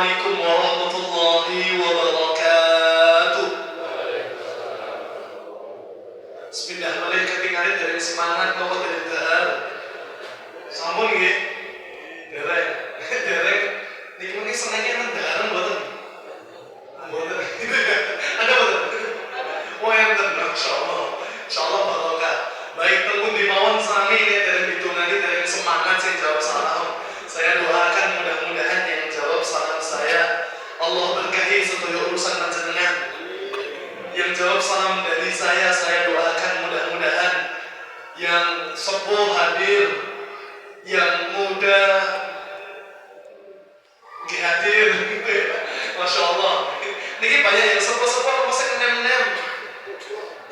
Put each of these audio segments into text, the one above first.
Assalamualaikum warahmatullahi wabarakatuh. Bismillah, mulai ketinggalan dari semangat bapak dari dahar. Sampun nggih. Dereng. Dereng. Niki mungkin senengnya nang daharan mboten. Mboten. Ada mboten? Oh, enten masyaallah. Insyaallah barokah. Baik temu di mawon sami ini dari hitungane dari semangat saya jawab salam. Saya doakan mudah-mudahan yang jawab salam saya Allah berkahi sedaya urusan panjenengan. Yang jawab salam dari saya doakan mudah-mudahan yang sepuh hadir, yang muda hadir. Masya Allah. Ini banyak yang sepuh-sepuh masih nem-nem.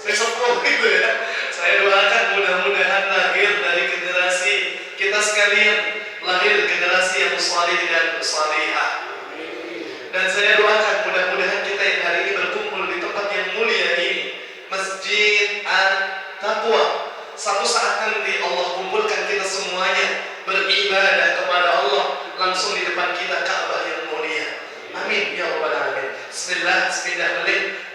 Saya sepuh gitu ya. Saya doakan mudah-mudahan lahir dari generasi kita sekalian, lahir generasi yang salih dan salihah. Dan saya doakan mudah-mudahan kita yang hari ini berkumpul di tempat yang mulia ini, Masjid At-Taqwa, satu saat nanti Allah kumpulkan kita semuanya beribadah kepada Allah langsung di depan kita Ka'bah yang mulia. Amin ya rabbal alamin. Bismillah.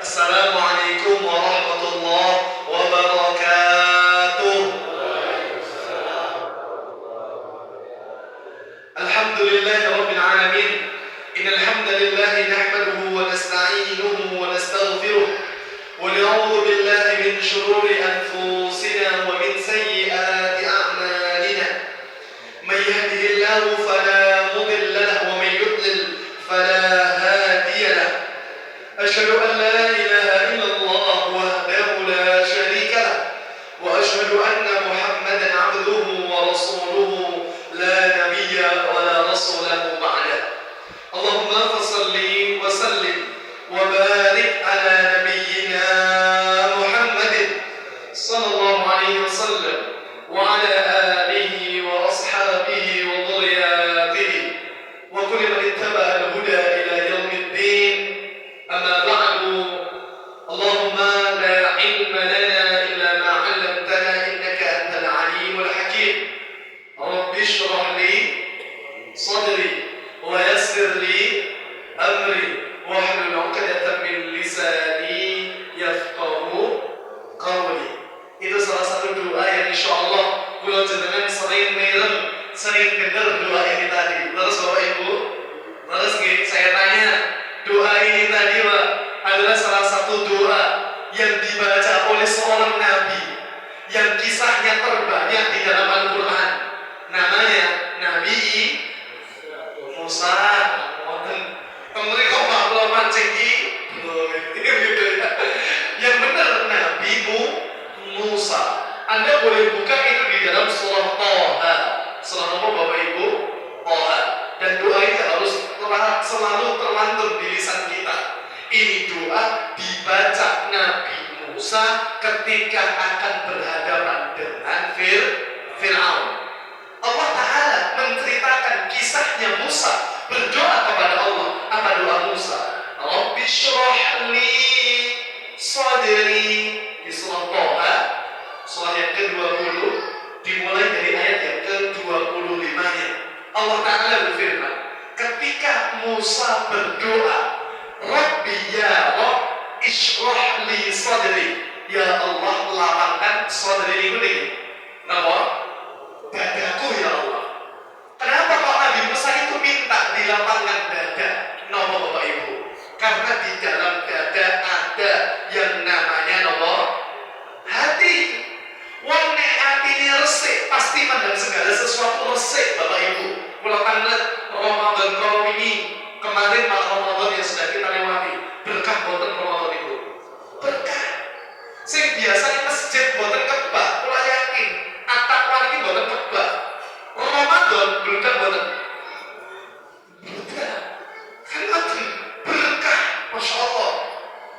Assalamualaikum warahmatullahi wabarakatuh. Alhamdulillahi rabbil alamin. Innal hamdalillah nahmaduhu wa nasta'inuhu wa nastaghfiruh wa na'udzu billahi min shururi anfusina wa min sayyiati a'malina. May yahdihillahu fala mudilla lahu wa may yudlil fala hadiya lahu. Asyhadu an la ilaha illallah wahdahu la syarika lahu wa asyhadu anna Muhammadan 'abduhu wa rasuluhu la nabiyya wa la rasulahu ba'da. Allahumma salli wa sallim wa barik ala nabiyyina Muhammadin sallallahu alaihi wasallam wa ala alihi wa ashabihi wa dhurriyyatihi wa kulli man ittaba'a al-huda ila yaumiddin. Amma ba'du. Allahumma la ilma lana illa ma 'allamtana innaka antal alimul hakim. Rabbi shrah li sadri wa yassir li amri wahlul 'uqdatam min lisani yafqahu qawli. Itu salah satu doa yang insyaallah kula jenengan sering mireng, sering dengar doa ini tadi. Terus Bapak Ibu, terus saya tanya, doa ini tadi Pak adalah salah satu doa yang dibaca oleh seorang nabi yang kisahnya terbanyak di dalam Al-Qur'an. Namanya Nabi Musa. Mereka bakal mancing yang benar Nabi Musa. Anda boleh buka itu di dalam surah Thaha. Surah apa Bapak Ibu? Thaha. Dan doa ini harus selalu terlantun di lisan kita. Ini doa dibaca Nabi Musa ketika akan berhadapan dengan Fir'aun. Allah Ta'ala menceritakan kisahnya Musa berdoa kepada Allah. Apa doa Musa? Rabbi shrah li sadri. Di surah Thaha, surah yang ke-20, dimulai dari ayat yang ke-25-nya. Allah Ta'ala berfirman, ketika Musa berdoa, Rabbi ya Rabb ishrah li sadri. Ya Allah, lapangkan sadri ini. Kenapa? Dadaku ya Allah. Kenapa kok Nabi Musa itu minta dilapangkan dada? Kenapa Bapak Ibu? Karena di dalam dada ada yang namanya hati. Wong nek atine resik pasti mandang segala sesuatu resik Bapak Ibu. Kula kangen Ramadan kalau ini kemarin malam Ramadan yang sudah kita lewati. Berkah boten Ramadan itu. Berkah. Sing biasanya masjid boten kebak, kula yakin atap wargi boten kebak. Ramadan berkah boten. Berkah. Kan berkah, Masya Allah.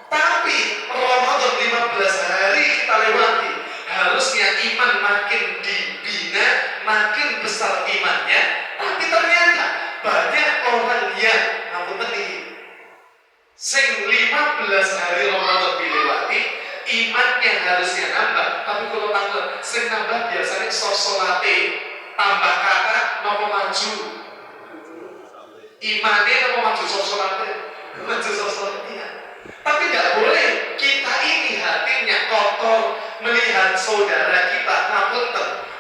Tapi Ramadan 15 hari kita lewati. Harusnya iman makin dibina, makin besar imannya. Tapi ternyata banyak orang yang sing 15 hari Ramadan dilewati, imannya harusnya nambah. Tapi kalau tanggal sing nambah biasanya sosolate tambah kata mau maju. Imane apa maju sosok-sosokan? Maju sosok-sosokan. Tapi tidak boleh kita ini hatinya kotor melihat saudara kita namun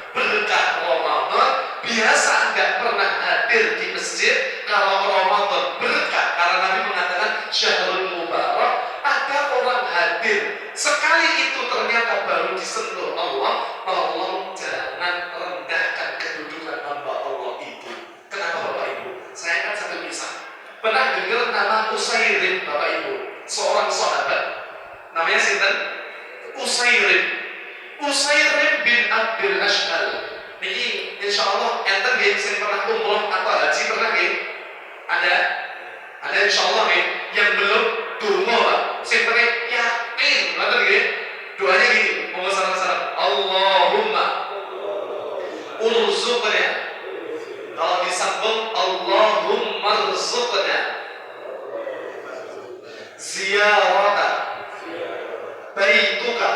berkah Ramadan biasa nggak pernah hadir di masjid. Kalau Ramadan berkah karena Nabi mengatakan syahrul mubarak, ada orang hadir sekali itu ternyata baru disentuh Allah. Tolong jangan rendahkan kedudukan hamba Allah itu. Kenapa Bapak Ibu? Saya akan satu misal. Pernah dengar nama Usairim Bapak Ibu? Seorang sahabat namanya sinten? Usairim bin Abdul Ashhal. Niki insyaallah enten nggih sing pernah umroh atau haji pernah nggih? Ada insyaallah nggih. Yang belum donga Pak. Sing penting yakin, ngoten nggih. Doanya gini, monggo sareng-sareng. Allahumma urzuqna. Kalau disambung Allahumma rzuqna ziyarata baituka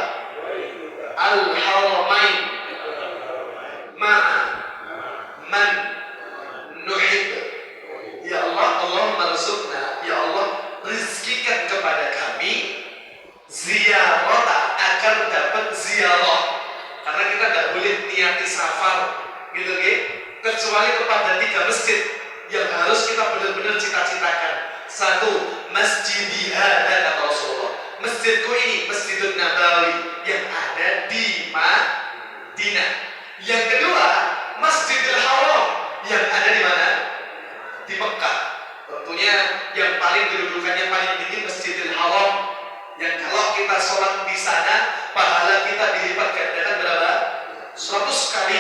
al-haramain ma'a man nuhib. Ya Allah, Allahumma rzuqna, ya Allah rizkikan kepada kami ziyarata, agar dapat ziarah. Karena kita tidak boleh niati safar gitu nggih, kecuali kepada 3 masjid yang harus kita benar-benar cita-citakan. Satu, Masjid Hadza kata Rasulullah. Masjidku ini Masjidun Nabawi yang ada di Madinah. Yang kedua, Masjidil Haram yang ada di mana? Di Mekah. Tentunya yang paling kedudukannya paling tinggi Masjidil Haram. Yang kalau kita sholat di sana, pahala kita dilipat gandakan berapa? 100 kali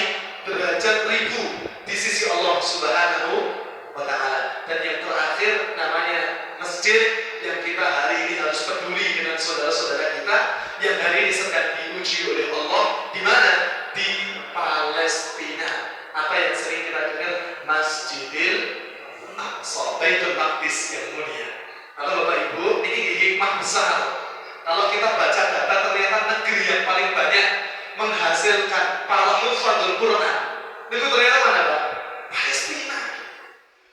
derajat ribu di sisi Allah Subhanahu wa Ta'ala. Dan yang terakhir namanya masjid yang kita hari ini harus peduli dengan saudara-saudara kita yang hari ini sedang diuji oleh Allah. Di mana? Di Palestina. Apa yang sering kita dengar? Masjidil Aqsa, Baitul Maqdis yang mulia. Maka Bapak Ibu, ini hikmah besar. Kalau kita baca data, ternyata negeri yang paling banyak menghasilkan para hufadzul Quran itu ternyata mana Pak? Palestina.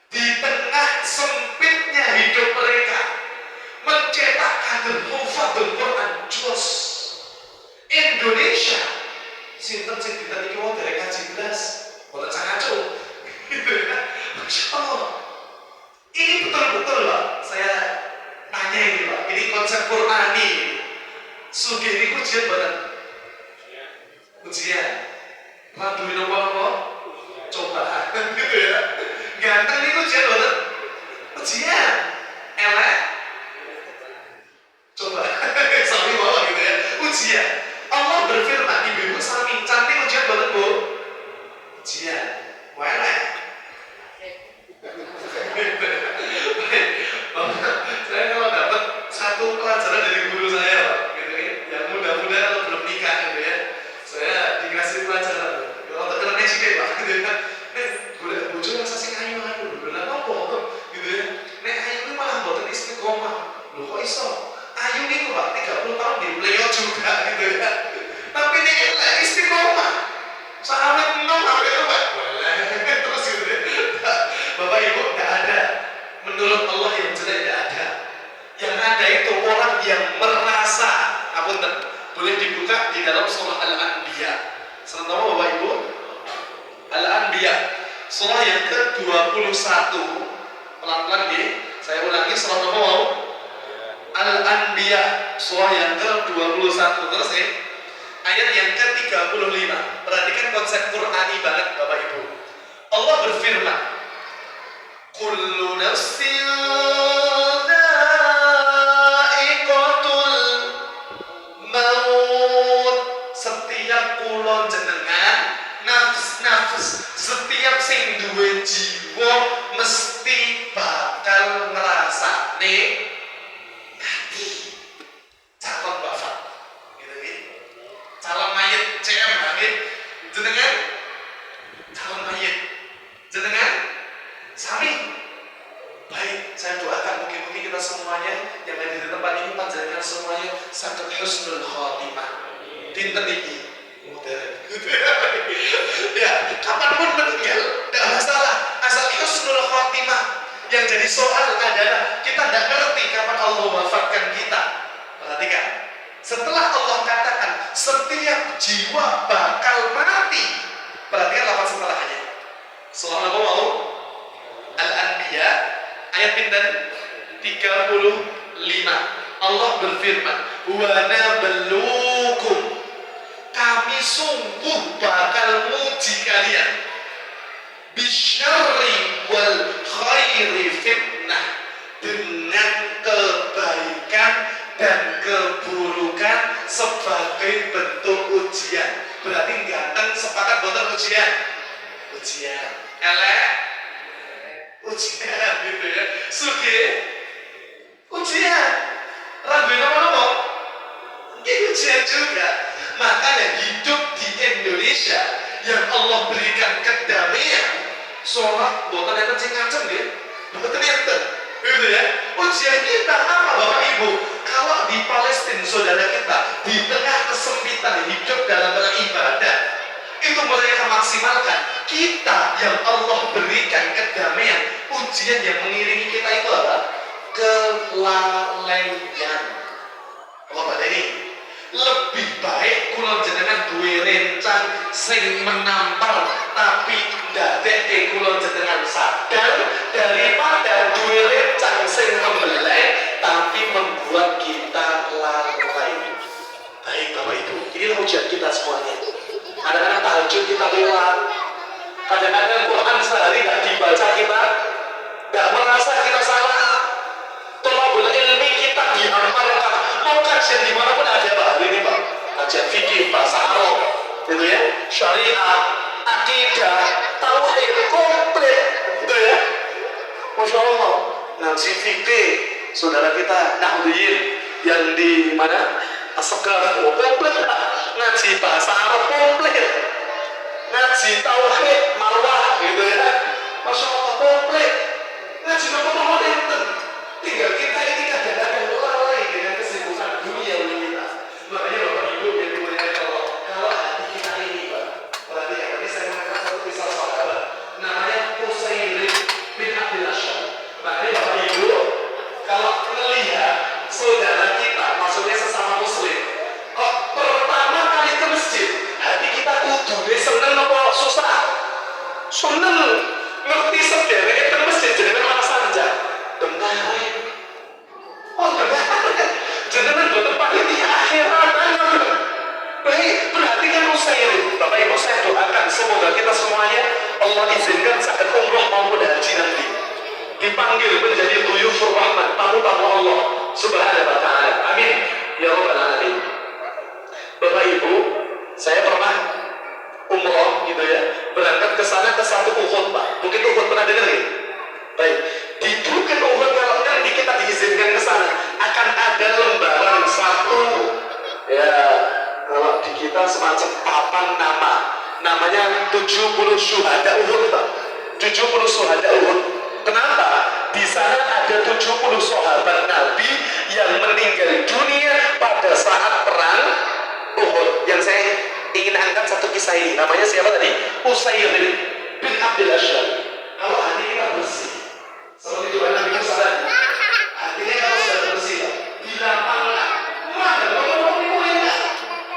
Di tengah sempitnya hidup mereka mencetak kader hufadzul Quran jos. Indonesia sinten sing ditani wong dari kaji belas boten sangaco gitu ya. Masya Allah. Ini betul-betul Pak, saya tanya ini Pak, ini konsep Qur'ani ini. Sugih ini ujian boten? Ujian. Raduin apa-apa? Coba gitu ya. Ganteng ini ujian boten? Ujian. Elek? Coba. Sami bawa gitu ya. Ujian. Allah berfirman, ibu-ibu sami cantik ujian boten Bu? Ujian. Wah elek. Saya kalau dapat satu pelajaran dari guru saya Pak, gitu ya, yang muda-muda kalau belum nikah gitu ya, saya dikasih pelajaran. Kalau terkena nesik Pak, gitu ya. Nek golek bojo rasa sing ayu-ayu, lha apa gitu ya. Nek ayu itu malah mboten istiqomah. Lho kok iso? Ayu niku Pak 30 tahun di Leo juga gitu ya. Tapi nek elek istiqomah. Sahabat nom awake itu Pak. Terus gitu ya. Bapak Ibu enggak ada. Menurut Allah yang jelek tidak ada. Yang ada itu orang yang merasa. Apunten, boleh dibuka di dalam surah Al-Anbiya. Sementara Bapak Ibu, Al-Anbiya surah yang ke-21. Pelan-pelan nih, saya ulangi surah apa mau? Al-Anbiya surah yang ke-21. Terus nih, ayat yang ke-35. Perhatikan konsep Qur'ani banget Bapak Ibu. Allah berfirman, kullu nafsin dha'iqatul maut. Setiap kula jenengan nafs setiap sing duwe jiwa mesti bakal ngrasakne mati. Calon wafat gitu nggih. Calon mayit CM nggih. Jenengan calon mayit. Jenengan sami. Baik, saya doakan mungkin kita semuanya yang ada di tempat ini panjenengan semuanya saged husnul khotimah. Dinten iki mudah. Ya, kapanpun meninggal, tidak masalah. Asal husnul khotimah. Yang jadi soal adalah kita tidak ngerti kapan Allah wafatkan kita. Perhatikan, setelah Allah katakan setiap jiwa bakal mati, perhatikan lafaz setelahnya. Surah apa mau? Al-Anbiya ayat pinten 35. Allah berfirman, "Wa nabluukum," kami sungguh bakal muji kalian, bisyarri wal khairi fitnah, dengan kebaikan dan keburukan sebagai bentuk ujian. Berarti ganteng sepakat boten ujian. Ujian. Elek ujian gitu ya. Sugih ujian. Rambe apa-apa? Ini ujian juga. Makanya hidup di Indonesia yang Allah berikan kedamaian, sholat boten enten sing ngacem nggih. Boten enten. Gitu ya. Ujian kita apa Bapak Ibu? Kalau di Palestina saudara kita di tengah kesempitan hidup dalam beribadah, itu mereka maksimalkan. Kita yang Allah berikan kedamaian, ujian yang mengiringi kita itu apa? Kelalaian. Allah pada ini lebih baik kula jenengan duwe rencang sing menampar tapi ndadekke kula jenengan sadar daripada duwe rencang sing membelai tapi membuat kita lalai. Baik Bapak Ibu, ini ujian kita semuanya. Kadang-kadang tahajud kita lewat, kadang-kadang Quran sehari tidak dibaca kita tidak merasa kita salah. Tolabul ilmi kita diamalkan. Mau kajian dimanapun ada Pak, hari ini Pak, kajian fikih, bahasa Arab, gitu ya, syariah, akidah, tauhid komplit, gitu ya. Masya Allah. Ngaji fikih, saudara kita Nahdiyin yang di mana? Asegaf, komplit Pak. Ngaji bahasa Arab komplit, ngaji tauhid, marwah, gitu ya. Masya Allah komplit. Ngaji apa-apa enten. Tinggal kita ini kadang-kadang lalai dengan kesibukan dunia kita. Makanya Bapak Ibu yang dimuliakan Allah, kalau hati kita ini Pak, perhatikan, tadi saya mengatakan satu kisah sahabat, namanya Utsairin bin Abdul Asyad. Makanya Bapak Ibu, kalau melihat saudara kita, maksudnya sesama Muslim, kok pertama kali ke masjid, hati kita kudu seneng apa susah? Seneng, ngerti sederek ke masjid jadi mana saja. Bentar. Oh, bentar. Jenengan boten panitia akhirat. Baik, perhatikan Utsairin. Bapak Ibu saya doakan semoga kita semuanya Allah izinkan saat umroh maupun haji nanti dipanggil menjadi dhuyufur rahmat, tamu-tamu Allah Subhanahu wa taala. Amin. Ya rabbal alamin. Bapak Ibu, saya pernah umroh gitu ya, berangkat ke sana ke satu Uhud Pak. Mungkin Uhud pernah dengar ya? Baik. Di Bukit Uhud kalau nanti kita diizinkan ke sana akan ada lembaran satu ya, kalau di kita semacam papan nama, namanya 70 syuhada Uhud Pak. 70 syuhada Uhud. Kenapa? Di sana ada 70 sahabat Nabi yang meninggal dunia pada saat perang Uhud. Yang saya ingin angkat satu kisah ini, namanya siapa tadi? Utsairin bin Abdul Asyad. Kalau hati kita bersih seperti itu Nabi Musa tadi, hatinya kalau sudah bersih, dilapangkan. Mana kalau lebih mulia?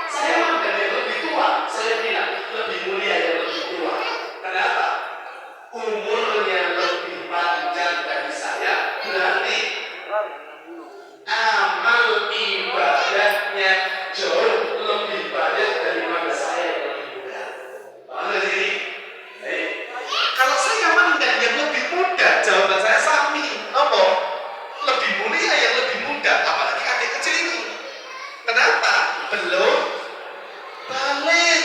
Saya makan yang lebih tua, saya bilang lebih mulia yang lebih tua. Kenapa? Umurnya lebih panjang dari saya, berarti amal ibadahnya jauh lebih banyak daripada saya yang lebih muda. Paham nggak sih? Kalau saya mandang yang lebih muda, jawaban saya sami. Apa? Lebih mulia yang lebih muda, apalagi adik kecil ini. Kenapa? Belum balik.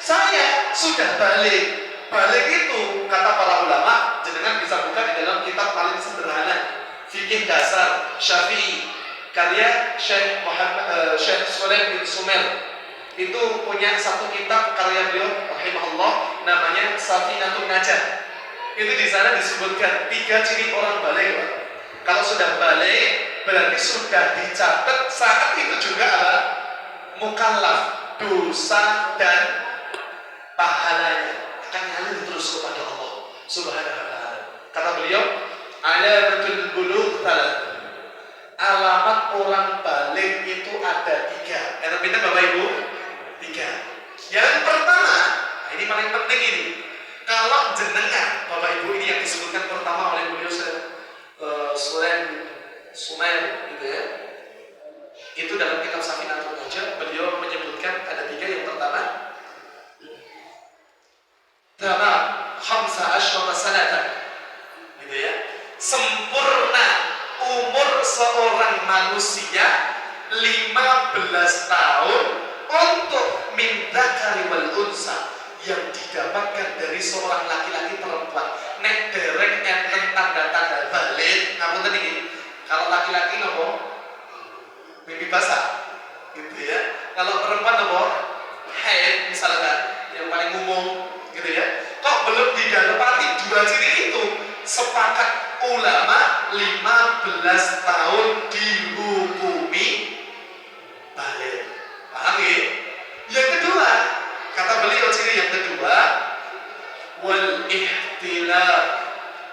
Saya sudah balik. Balik itu kata para ulama, jenengan bisa buka di dalam kitab paling sederhana, Fikih Dasar Syafi'i, karya Syekh Shalih bin Sumer. Itu punya satu kitab karya beliau rahimahullah, namanya Safinatun Najah. Itu di sana disebutkan 3 ciri orang balik Pak. Kalau sudah balik berarti sudah dicatat saat itu juga ada mukallaf, dosa dan pahalanya akan ngalir terus kepada Allah Subhanahu wa taala. Kata beliau, Alamatul bulugh talat. Alamat orang balik itu ada 3. Yang pintar Bapak Ibu? 3. Yang pertama, nah ini paling penting ini. Kalau jenengan, Bapak Ibu, ini yang disebutkan pertama oleh beliau Sumair gitu ya. Itu dalam kitab Safinatul Najah, beliau menyebutkan ada 3. Yang pertama, tamam khamsa asyrata sanatan. Gitu ya. Sempurna umur seorang manusia 15 tahun untuk min dzakari wal unsa, yang didapatkan dari seorang laki-laki perempuan. Nek dereng enten tanda-tanda balik, ngapunten iki. Kalau laki-laki nopo? Mimpi basah. Gitu ya. Kalau perempuan nopo? Haid misalkan, yang paling umum gitu ya. Kok belum didapati 2 ciri itu? Sepakat ulama 15 tahun dihukumi balik. Paham ya? Yang kedua, kata beliau ciri yang kedua, wal ihtilam.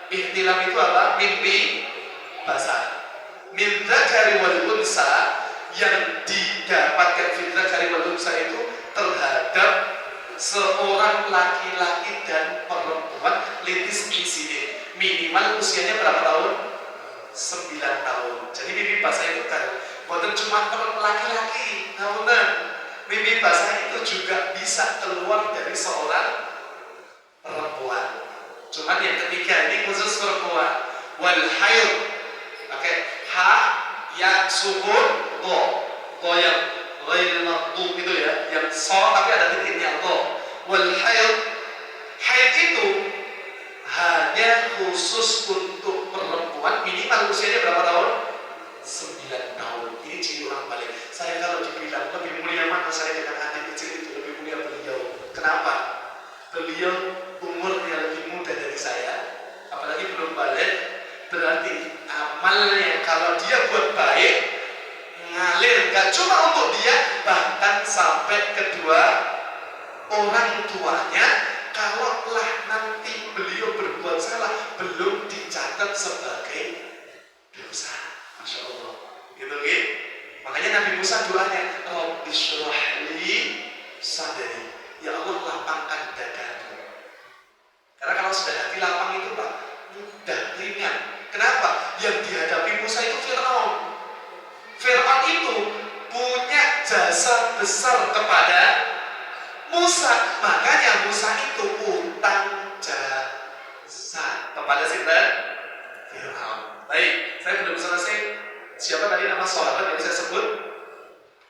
Ihtilam itu apa? Mimpi basah. Min dzakari wal unsa, yang didapatkan fi dzakari wal unsa itu terhadap seorang laki-laki dan perempuan litis insiden. Minimal usianya berapa tahun? 9 tahun. Jadi mimpi basah itu kan bukan cuma laki-laki, namun mimpi basah itu juga bisa keluar dari seorang perempuan. Cuman yang ketiga ini khusus perempuan. Wal haid. Oke, ha ya sukun do yang ghairil maqdud gitu ya, yang so tapi ada titiknya do. Wal haid. Haid itu hanya khusus untuk perempuan, minimal usianya berapa tahun? 9 tahun. Ini ciri orang balik. Saya kalau dibilang lebih mulia mana saya dengan adik kecil itu, lebih mulia beliau. Kenapa? Beliau umurnya lebih muda dari saya, apalagi belum balik. Berarti amalnya kalau dia buat baik ngalir, gak cuma untuk dia, bahkan sampai kedua orang tuanya. Kalaulah nanti beliau berbuat salah, belum dicatat sebagai dosa. Masya Allah. Gitu kan? Makanya Nabi Musa doanya, Rabbi shrah li sadri. Ya Allah, lapangkan dadaku. Karena kalau sudah hati lapang itu Pak, mudah, ringan. Kenapa? Yang dihadapi Musa itu Fir'aun. Fir'aun itu punya jasa besar kepada Musa, makanya Musa itu utang jasa kepada sinten? Fir'aun. Baik, saya belum selesai. Siapa tadi nama sahabat yang saya sebut?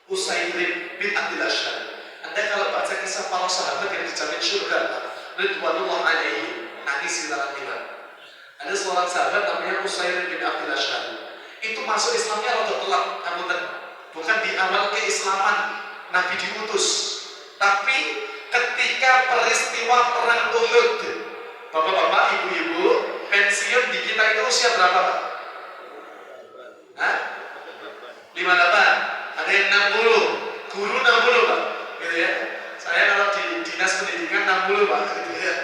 Usaid bin Abdul Ashhal. Anda kalau baca kisah para sahabat yang dijamin surga, ridwanullah alaihi, nangis di dalam iman. Ada seorang sahabat namanya Usaid bin Abdul Ashhal. Itu masuk Islamnya rada telat, bukan di awal keislaman Nabi diutus. Tapi ketika peristiwa perang Uhud, bapak-bapak, ibu-ibu, pensiun di kita itu usia berapa Pak? Hah? 58, ada yang 60, guru 60 Pak, gitu ya. Saya kalau di dinas pendidikan 60 Pak, gitu ya.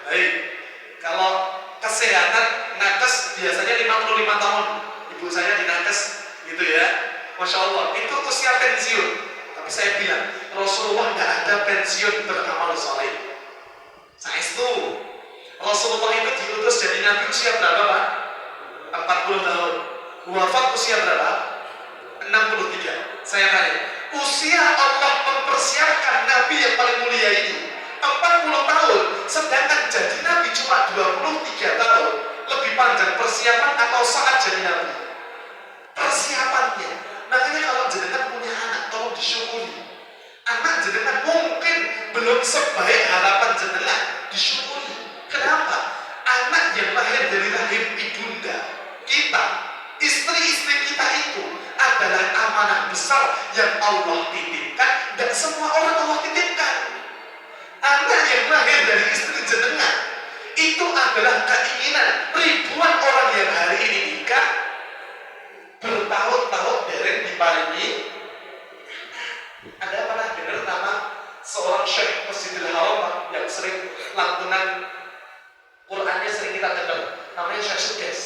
Baik, kalau kesehatan nakes biasanya 55 tahun, ibu saya di nakes, gitu ya. Masya Allah, itu usia pensiun. Tapi saya bilang, Rasulullah tidak ada pensiun beramal soleh. Saestu, Rasulullah itu diutus jadi Nabi usia berapa Pak? 40 tahun. Wafat usia berapa? 63. Saya tanya, usia Allah mempersiapkan Nabi yang paling mulia ini 40 tahun, sedangkan jadi Nabi cuma 23 tahun. Lebih panjang persiapan atau saat jadi Nabi? Persiapannya. Makanya kalau jenengan punya anak, tolong disyukuri. Anak jenengan mungkin belum sebaik harapan jenengan, disyukuri. Kenapa? Anak yang lahir dari rahim ibunda kita, istri-istri kita itu adalah amanah besar yang Allah titipkan, dan semua orang Allah titipkan. Anak yang lahir dari istri jenengan itu adalah keinginan ribuan orang yang hari ini nikah, bertahun-tahun dereng diparingi. Ada pernah dengar nama seorang syekh Masjidil Haram yang sering lantunan Qurannya sering kita dengar, namanya Syekh Sukses.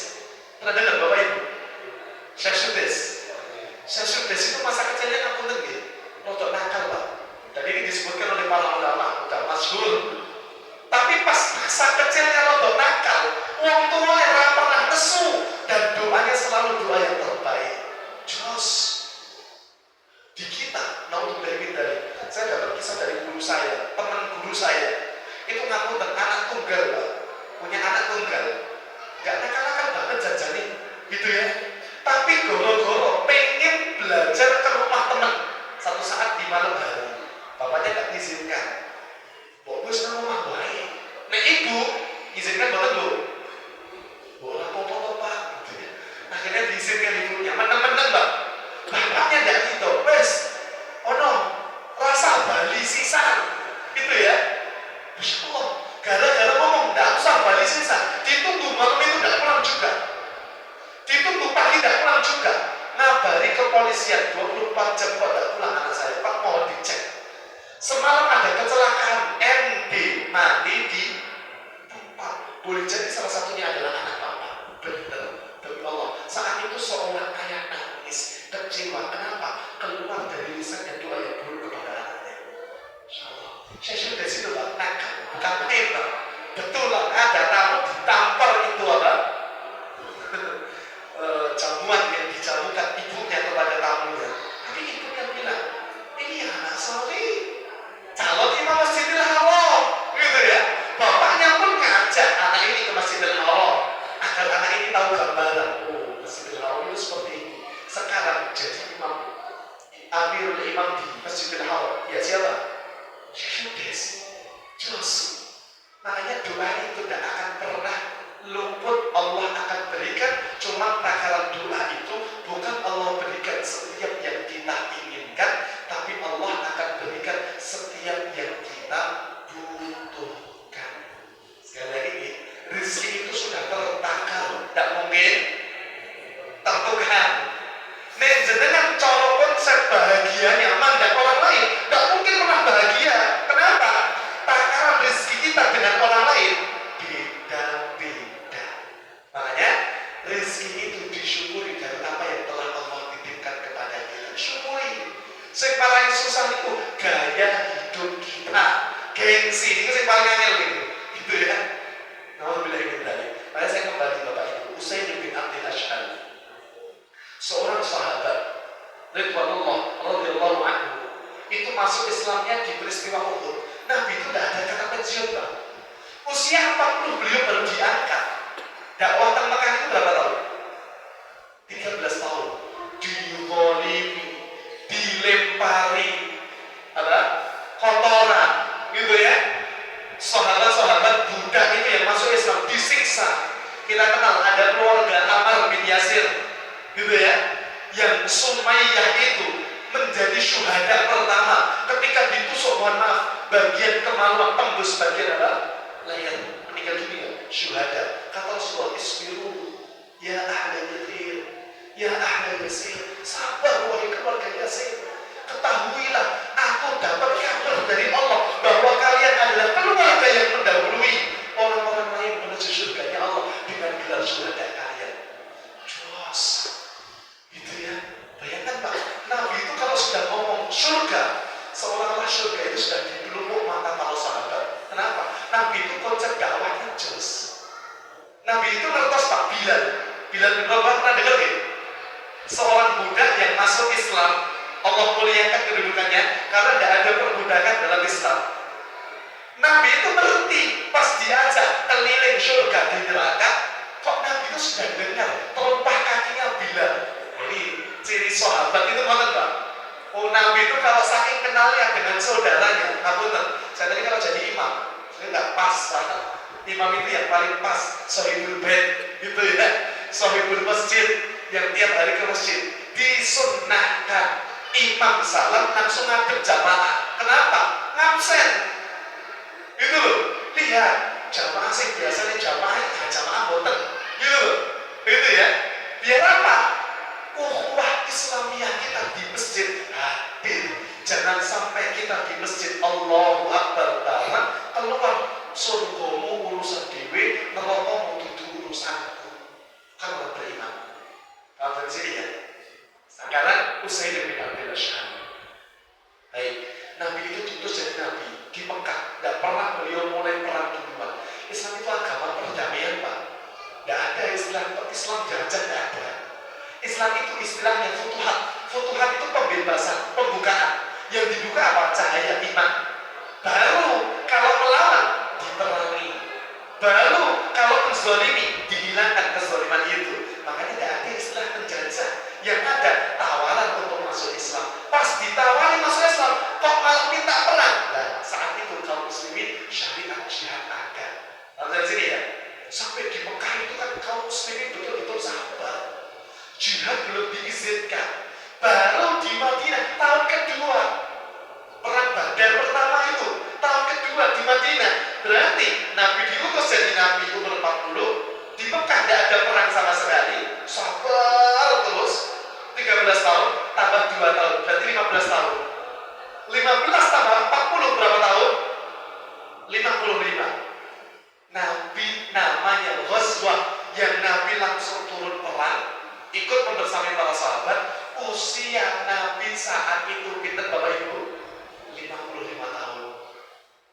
Pernah dengar Bapak Ibu? Syekh Sudes itu masa kecilnya ngapunten nggih. Rodok nakal, Pak. Dan ini disebutkan oleh para ulama, udah masyhur. Tapi pas masa kecilnya rodok nakal, wong tuanya ora pernah nesu dan doanya selalu doa yang terbaik. Jos. Di kita, naudzubillah min dzalik. Saya dapat kisah dari guru saya, teman guru saya. Itu ngapunten anak tunggal, Pak. Punya anak tunggal. Gak nakal-nakal banget jajanin, gitu ya. Tapi goro-goro pengen belajar ke rumah teman. Satu saat di malam hari, bapaknya gak mengizinkan. Bawa wis nang omah wae. Nek ibu izinkan banget lho. Ora apa-apa, Pak. Gitu ya. Akhirnya diizinkan ibunya. Meneng-meneng, Mbak. Bapaknya gak gitu. Wes, ono rasa bali sisan. Gitu ya. Masya Allah. Gara-gara ngomong gak usah bali sisan. Ditunggu malam itu gak pulang juga. Ditunggu pagi tidak pulang juga. Ngabari kepolisian 24 jam kok tidak pulang anak saya. Pak, mohon dicek. Semalam ada kecelakaan MD mati di tempat. Boleh jadi salah satunya adalah anak Bapak. Benar, demi Allah. Saat itu seorang ayah nangis, kecewa. Kenapa? Keluar dari lisan dan doa yang buruk kepada anaknya. Insyaallah. Saya sudah situ, Pak. Nakal, bukan main, Pak. Betul lah, ada tamu ditampar itu apa? Jamuan yang dijamukan ibunya kepada tamunya. Tapi ibunya bilang, ini anak soleh, calon imam Masjidil Haram, gitu ya. Bapaknya pun ngajak anak ini ke Masjidil Haram agar anak ini tahu gambaran. Oh, Masjidil Haram itu seperti ini. Sekarang jadi imam, Amirul Imam di Masjidil Haram. Ya siapa? Syekh Jos. Makanya doa itu tidak akan pernah luput. Allah akan berikan. Cuma takaran doa itu bukan Allah berikan setiap yang kita inginkan, tapi Allah akan berikan setiap yang kita butuhkan. Sekali lagi, rezeki itu sudah tertakar, tidak mungkin tertukar. Nek jenengan cara konsep bahagia nyaman dan orang lain, tidak mungkin pernah bahagia. Kenapa? Takaran rezeki kita dengan orang lain beda-beda. Makanya rezeki itu disyukuri dari apa yang telah Allah titipkan kepada kita. Syukuri. Yang paling susah itu gaya hidup kita, gengsi itu yang paling angel gitu. Gitu ya. Alhamdulillah ini tadi. Makanya saya kembali Bapak Ibu, Usaid bin Abdul Ash'ari, seorang sahabat Ridwanullah radhiyallahu anhu, itu masuk Islamnya di peristiwa Uhud. Nabi itu tidak ada kata pensiun, Pak. Usia 40 beliau baru diangkat. Dakwah teng Mekah itu berapa tahun? 13 tahun. Dizalimi, dilempari apa? Kotoran, gitu ya. Sahabat-sahabat budak itu yang masuk Islam disiksa. Kita kenal ada keluarga Ammar bin Yasir, gitu ya. Yang Sumayyah itu menjadi syuhada pertama ketika ditusuk, mohon maaf, bagian kemaluan tembus bagian apa? Leher, meninggal dunia, syuhada. Kata Rasulullah, isbiru ya ahla Yasir, ya ahla Yasir, sabar wahai keluarga Yasir. Ketahuilah, aku dapat kabar dari Allah bahwa kalian adalah keluarga yang mendahului orang-orang lain menuju surganya Allah dengan gelar syuhada kalian. Jos, gitu ya. Bayangkan Pak, Nabi itu kalau sudah ngomong surga, seolah-olah surga itu sudah dipelupuk mata para sahabat. Kenapa? Nabi itu konsep dakwahnya jos. Nabi itu ngertos Pak Bilal bin Rabah, pernah dengar ya? Seorang budak yang masuk Islam, Allah muliakan kedudukannya karena tidak ada perbudakan dalam Islam. Nabi itu ngerti pas diajak keliling surga dan neraka, kok Nabi itu sudah dengar terompah kakinya Bilal. Ini ciri sahabat itu mana Pak? Oh, Nabi itu kalau saking kenalnya dengan saudaranya, saya tadi kalau jadi imam, saya nggak pas Pak. Imam itu yang paling pas, sahibul bait, gitu ya, sahibul masjid, yang tiap hari ke masjid. Disunnahkan imam salam langsung ngadep jamaah. Kenapa? Ngabsen. Gitu loh. Lihat, jamaah sih biasanya jamaah boten. Gitu loh. Gitu ya. Biar apa? Ukhuwah Islamiyah kita di masjid hadir. Jangan sampai kita di masjid Allahu Akbar bareng keluar surgamu urusan dewe, nerakamu dudu urusanku. Kan beriman. Utsaimin bin Abdul Asyham. Baik, Nabi itu diutus jadi Nabi di Mekah. Tidak pernah beliau mulai perang duluan. Islam itu agama perdamaian, Pak. Tidak ada istilah Islam jajah, tidak ada. Islam itu istilahnya futuhat. Futuhat itu pembebasan, pembukaan. Yang dibuka apa? Cahaya iman. Baru kalau melawan diperangi. Baru kalau menzalimi dihilangkan kezaliman itu. Makanya tidak ada istilah penjajah. Yang ada tawaran untuk masuk Islam. Pas ditawari masuk Islam, kok malah minta perang? Nah, saat itu kaum muslimin syariat jihad ada. Lalu sini ya. Sampai di Mekah itu kan kaum muslimin betul-betul sabar. Jihad belum diizinkan. Baru di Madinah tahun kedua perang Badar pertama itu tahun kedua di Madinah. Berarti Nabi diutus jadi Nabi umur 40. Di Mekah tidak ada perang sama sekali. Sabar terus 13 tahun tambah 2 tahun berarti 15 tahun. 15 tambah 40 berapa tahun? 55. Nabi namanya Ghazwah yang Nabi langsung turun perang, ikut membersamai para sahabat. Usia Nabi saat itu pinter Bapak Ibu 55 tahun.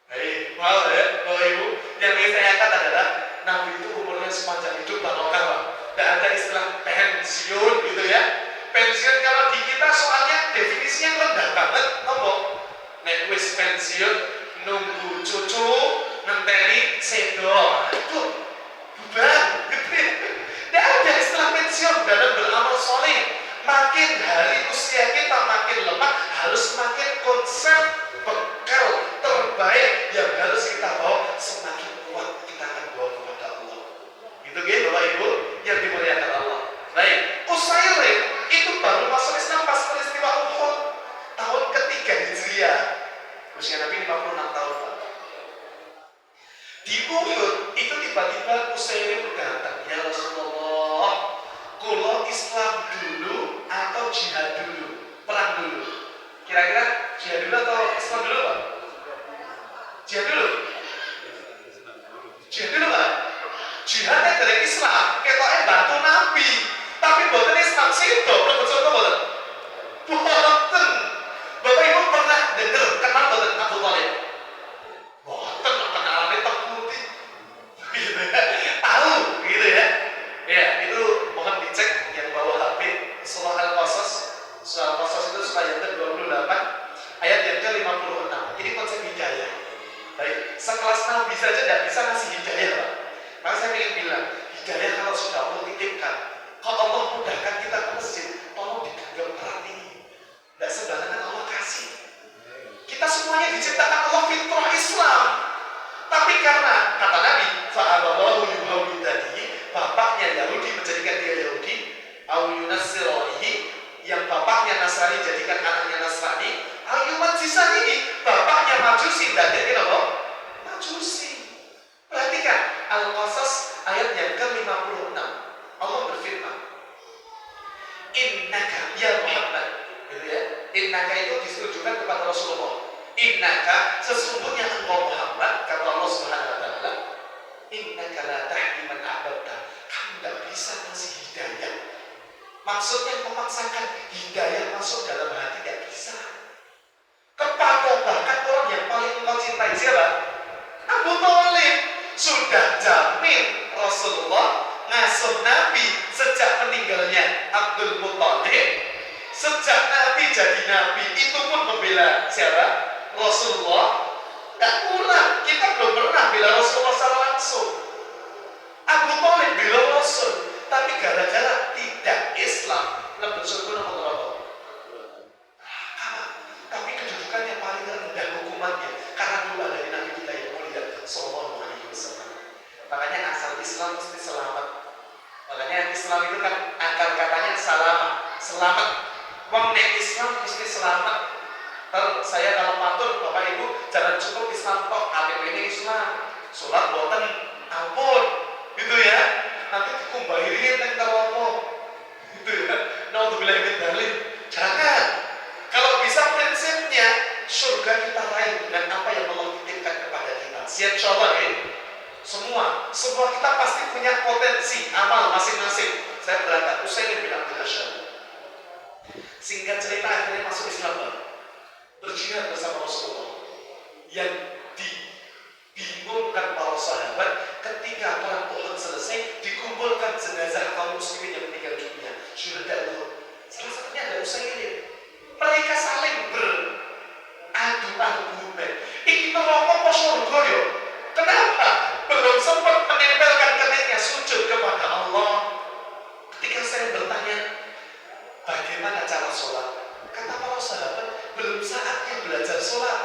Hei, mau ya Bapak Ibu? Yang ingin saya katakan adalah Nabi itu umurnya sepanjang hidup barokah, Pak. Tidak ada istilah pensiun gitu ya. Pensiun kalau di kita soalnya definisinya rendah banget, ngomong. Nek wis pensiun nunggu cucu ngenteni sedo. Itu bubar, gitu. Tidak ada istilah pensiun dalam beramal soleh. Makin hari usia kita makin lemah, harus makin konsep bekal terbaik yang harus kita bawa. Semakin kuat kita akan bawa kepada Allah. Gitu gitu Bapak Ibu yang dimuliakan Allah. Baik, Utsaimin itu baru masuk Islam pas peristiwa Uhud tahun ketiga Hijriah. Usia Nabi 56 tahun, Pak. Di Uhud itu tiba-tiba Utsaimin berkata, "Ya Rasulullah, kulo Islam dulu atau jihad dulu? Perang dulu." Kira-kira jihad dulu atau Islam dulu, Pak? Jihad dulu? Jihad dulu, Pak? Jihadnya dari Islam, ketoknya bantu Nabi. Tapi buatan Islam sih, betul boten. Boten. Bapak Ibu pernah dengar kenal boten Abu Thalib? Boten, kenalannya terputi. Gitu ya. Tahu, gitu ya. Ya, itu mohon dicek yang bawa HP Surah Al-Qasas. Surah Al-Qasas itu surah yang ke-28 ayat yang ke-56. Ini konsep hidayah. Baik, sekelas Nabi saja tidak bisa ngasih hidayah, Pak. Maka saya ingin bilang, hidayah kalau sudah Allah titipkan, kalau Allah mudahkan kita ke masjid, tolong digenggam erat ini. Tidak sembarangan Allah kasih. Kita semuanya diciptakan Allah fitrah Islam. Tapi karena kata Nabi, fa'abawahu yuhawidanihi, bapaknya Yahudi menjadikan dia Yahudi, au yunassironihi, yang bapaknya Nasrani jadikan anaknya Nasrani, au yumajisanihi, bapaknya Majusi dan dia apa? Majusi. Perhatikan Al-Qasas ayat yang ke-56. Allah berfirman, "Innaka ya Muhammad." Gitu ya. Innaka itu ditujukan kepada Rasulullah. Innaka sesungguhnya engkau Muhammad, kata Allah Subhanahu wa taala, innaka la tahdi man ahbabta. Kamu tidak bisa ngasih hidayah. Maksudnya memaksakan hidayah masuk dalam hati tidak bisa. Kepada bahkan orang yang paling engkau cintai siapa? Abu Thalib. Sudah jamin Rasulullah ngasuh Nabi sejak meninggalnya Abdul Muttalib. Sejak Nabi jadi Nabi itu pun membela siapa? Rasulullah. Tidak kurang. Kita belum pernah bela Rasulullah secara langsung. Abu Thalib bela Rasul, tapi gara-gara tidak Islam lebih surga nomor berapa? Tapi kedudukannya paling rendah hukumannya karena dulu ada Nabi kita yang mulia Sallallahu Alaihi Wasallam. Makanya asal Islam mesti selamat. Makanya Islam itu kan akar katanya selamat. Wong nek Islam mesti selamat. Saya kalau matur Bapak Ibu jangan cukup Islam kok, KTP ini Islam, sholat boten ampun, gitu ya. Nanti dikumbahirin neng neraka, gitu ya. Naudzubillah min dzalik. Jangan. Kalau bisa prinsipnya surga kita raih dengan apa yang Allah titipkan kepada kita. Siap insyaallah ya. Semua kita pasti punya potensi amal masing-masing. Saya berangkat Utsaimin bin Abdul Asyham. Singkat cerita Utsaimin. Mereka saling beradu argumen. Iki neraka apa surga yo? Kenapa? Belum sempat menempelkan keningnya sujud kepada Allah. Ketika saya bertanya, bagaimana cara sholat? Kata para sahabat, belum saatnya belajar sholat.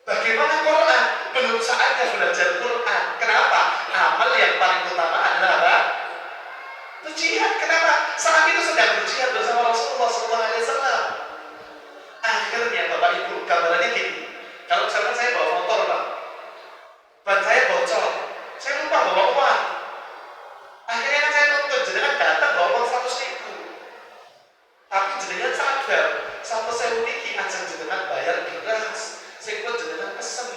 Bagaimana Quran? Belum saatnya belajar Quran. Kenapa? Amal yang paling utama adalah apa? Berjihad. Kenapa? Saat itu sedang berjihad bersama Rasulullah SAW. Akhirnya Bapak Ibu, gambarannya gini. Kalau misalkan saya bawa motor, Pak, ban saya bocor, saya lupa bawa uang. Akhirnya kan saya nuntut, jenengan datang bawa uang 100.000. Tapi jenengan sadar, 100.000 niki ajeng jenengan bayar beras, sing pun jenengan pesen.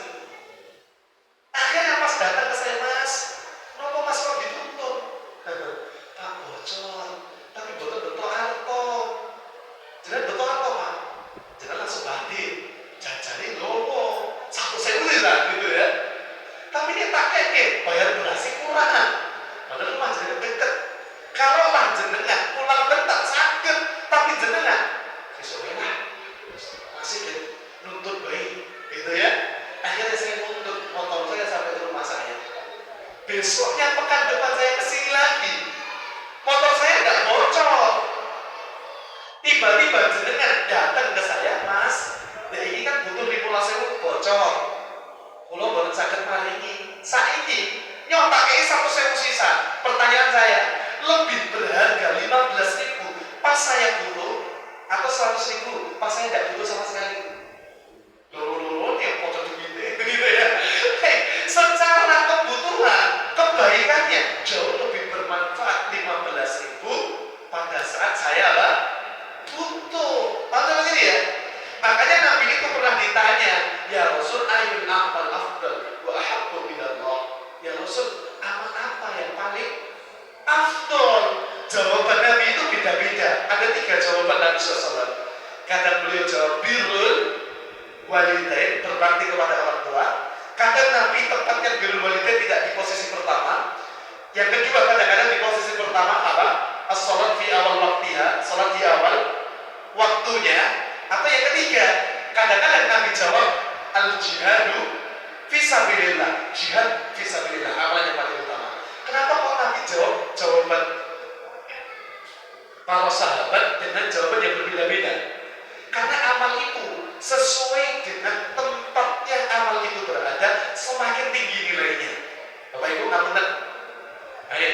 Akhirnya pas datang ke saya, Mas, nopo Mas kok dituntut? Pak bocor, tapi betul-betul arto. Jenengan betul arto, Pak. Jenengan langsung batin, jajane lowo, 100.000 lah gitu ya. Tapi dia tak keke, bayar berasnya kurang. Padahal rumah jenengan deket. Kalau lah jenengan pulang bentar sakit, tapi jenengan sesuai lah masih nuntut bayi, gitu ya. Akhirnya saya nuntut motor saya sampai ke rumah saya. Besoknya pekan depan saya kesini lagi, motor saya nggak bocor. Tiba-tiba jenengan datang ke saya, Mas, ini kan butuh 15.000 bocor. Kulo baru sakit maringi. Saiki nyotak kayak 100.000 sisa. Pertanyaan saya, lebih berharga 15.000 pas saya butuh atau 100.000 pas saya tidak butuh sama sekali? Loro-loro yang foto gitu ya. Secara kebutuhan, kebaikannya jauh lebih bermanfaat 15.000 pada saat saya butuh. Paham begini ya? Makanya Nabi itu pernah ditanya, ya Rasul, ayyul a'mal afdal wa ahabbu ilallah. Ya Rasul, amal apa yang paling afdal? Jawaban Nabi itu beda-beda. Ada 3 jawaban Nabi SAW. Kata beliau jawab birrul walidain, berbakti kepada orang tua. Kata Nabi tempatnya birrul walidain tidak di posisi pertama. Yang kedua kadang-kadang di posisi pertama apa? As-salat fi awal waktiha, salat di awal waktunya. Atau yang ketiga, kadang-kadang Nabi jawab al-jihadu fisabilillah, jihad fisabilillah, amalan yang paling utama. Kenapa kok Nabi jawab jawaban para sahabat dengan jawaban yang berbeda-beda? Karena amal itu sesuai dengan tempatnya amal itu berada, semakin tinggi nilainya. Bapak Ibu ngapunten. Ayo,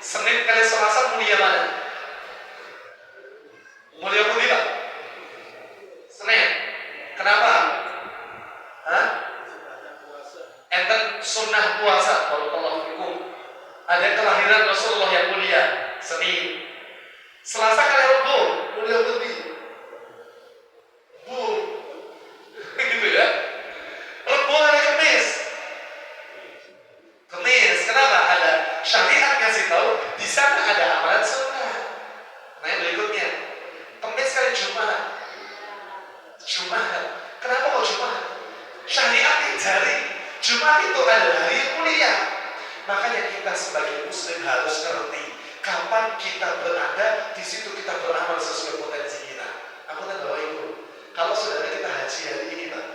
Senin kali Selasa mulia mana? Mulia putih Pak? Senin. Kenapa? Hah? Enten sunnah puasa. Barakallahu fikum. Ada kelahiran Rasulullah yang mulia, Senin. Selasa kali Rabu, mulia putih. Gitu ya. Rabu hari Kamis. Kamis. Kenapa? Ada syariat ngasih tahu di sana ada amalan sunnah. Nah yang berikutnya, Kamis kali Jumat. Jumat. Kenapa kok Jumat? Syariat yang jari. Jumat itu adalah hari yang mulia. Makanya kita sebagai muslim harus ngerti kapan kita berada, di situ kita beramal sesuai potensi kita. Aku tak bawa Ibu. Kalau saudara kita haji hari ini Pak,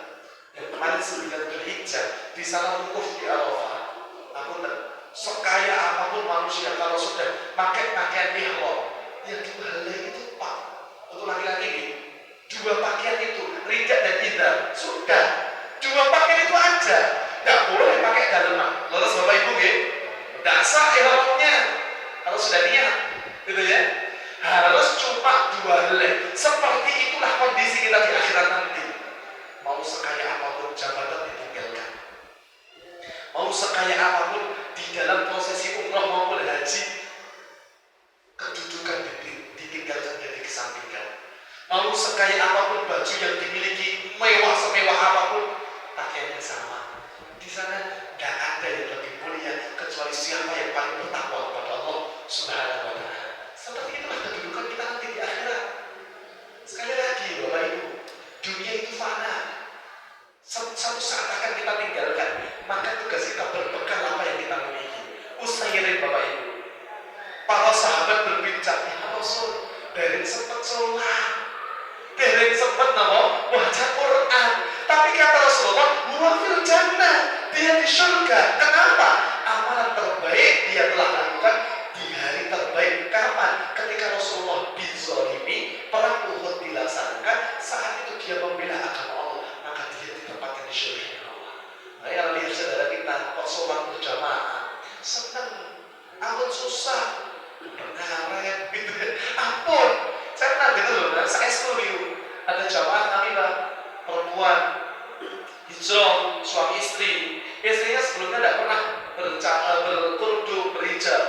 yang kemarin 9 Dzulhijjah di sana wukuf di Arafah. Aku tak sekaya apapun manusia kalau sudah pakai pakaian ihram, yang dihalai itu Pak, untuk laki-laki ini 2 pakaian itu, rijak dan izar, sudah 2 pakaian itu aja. Tidak boleh pakai daleman. Lalu Bapak Ibu ya, tidak sah ihramnya kalau sudah niat, gitu ya. Harus cuma 2 helai. Seperti itulah kondisi kita di akhirat nanti. Mau sekaya apapun jabatan ditinggalkan, mau sekaya apapun di dalam prosesi umrah maupun haji, kedudukan ditinggalkan dan dikesampingkan. Mau sekaya apapun baju yang dimiliki, mewah semewah apapun, pakaiannya sama. Di sana tidak ada yang lebih mulia kecuali siapa yang paling bertakwa kepada Allah Subhanahu wa Ta'ala. Seperti itulah kedudukan kita nanti di akhirat. Sekali lagi Bapak Ibu, dunia itu fana. Satu saat akan kita tinggalkan. Maka tugas kita berbekal apa yang kita miliki. Utsaimin Bapak Ibu. Para sahabat berbincang, ya Rasul, dari sempat sholat. Dereng sempet napa baca Quran. Tapi kata Rasulullah, huwa fil jannah, dia di surga. Kenapa? Amalan terbaik dia telah lakukan di hari terbaik. Kapan? Ketika Rasulullah dizalimi, perang Uhud dilaksanakan, saat itu dia membela agama Allah, maka dia ditempatkan di surga Allah. Nah, yang lihat saudara kita kok sholat berjamaah, senang, ampun susah, benar gitu. Ampun, saya pernah dengar loh, saya studio ada jamaah kami lah, perempuan hijrah, suami istri. Istrinya sebelumnya tidak pernah berkerudung, berhijab,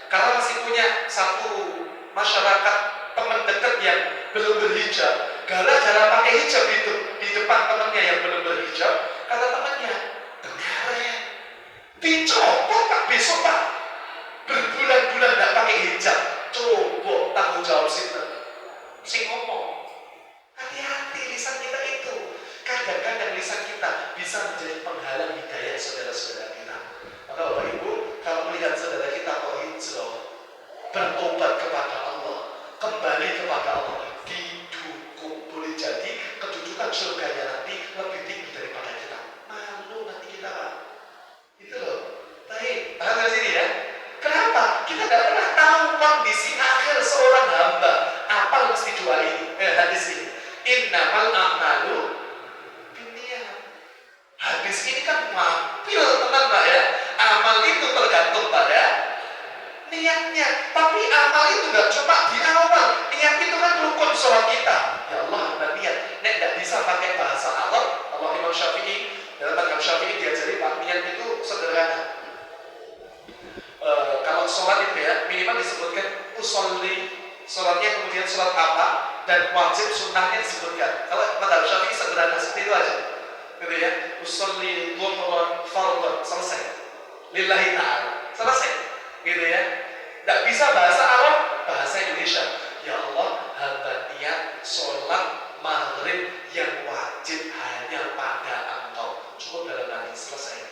karena masih punya satu masyarakat teman dekat yang belum berhijab. Gara-gara pakai hijab itu di depan temannya yang belum berhijab, kata temannya, kemarin dicopot pak besok pak, berbulan-bulan tidak pakai hijab. Coba tanggung jawab si ngomong. Hati-hati lisan kita itu. Kadang-kadang lisan kita bisa menjadi penghalang hidayah saudara-saudara kita. Maka Bapak Ibu, kalau melihat saudara kita kok hijrah, bertobat kepada Allah, kembali kepada Allah, didukung, boleh jadi kedudukan surganya nanti lebih tinggi daripada kita. Malu nanti kita Pak. Itu loh. Baik, tahan dari sini ya. Kenapa? Kita tidak pernah tahu kondisi akhir seorang hamba. Apa mesti dua ini? Hadis ini. Innamal a'malu binniyat. Hadis ini kan mampil teman Pak ya. Amal itu tergantung pada niatnya. Tapi amal itu nggak cuma di awal. Niat itu kan rukun sholat kita. Ya Allah, hamba niat. Nek nggak bisa pakai bahasa Arab. Allah Imam Syafi'i dalam mazhab Syafi'i diajari Pak, niat itu sederhana. Kalau sholat itu ya minimal disebutkan usolli, sholatnya kemudian sholat apa, dan wajib sunnahnya disebutkan. Kalau mazhab Syafi'i sederhana seperti itu aja, gitu ya. Usolli dhuhran fardhan, selesai. Lillahi ta'ala, selesai, gitu ya. Tidak bisa bahasa Arab, bahasa Indonesia. Ya Allah, hamba niat sholat maghrib yang wajib hanya pada Engkau. Cukup dalam hati, selesai.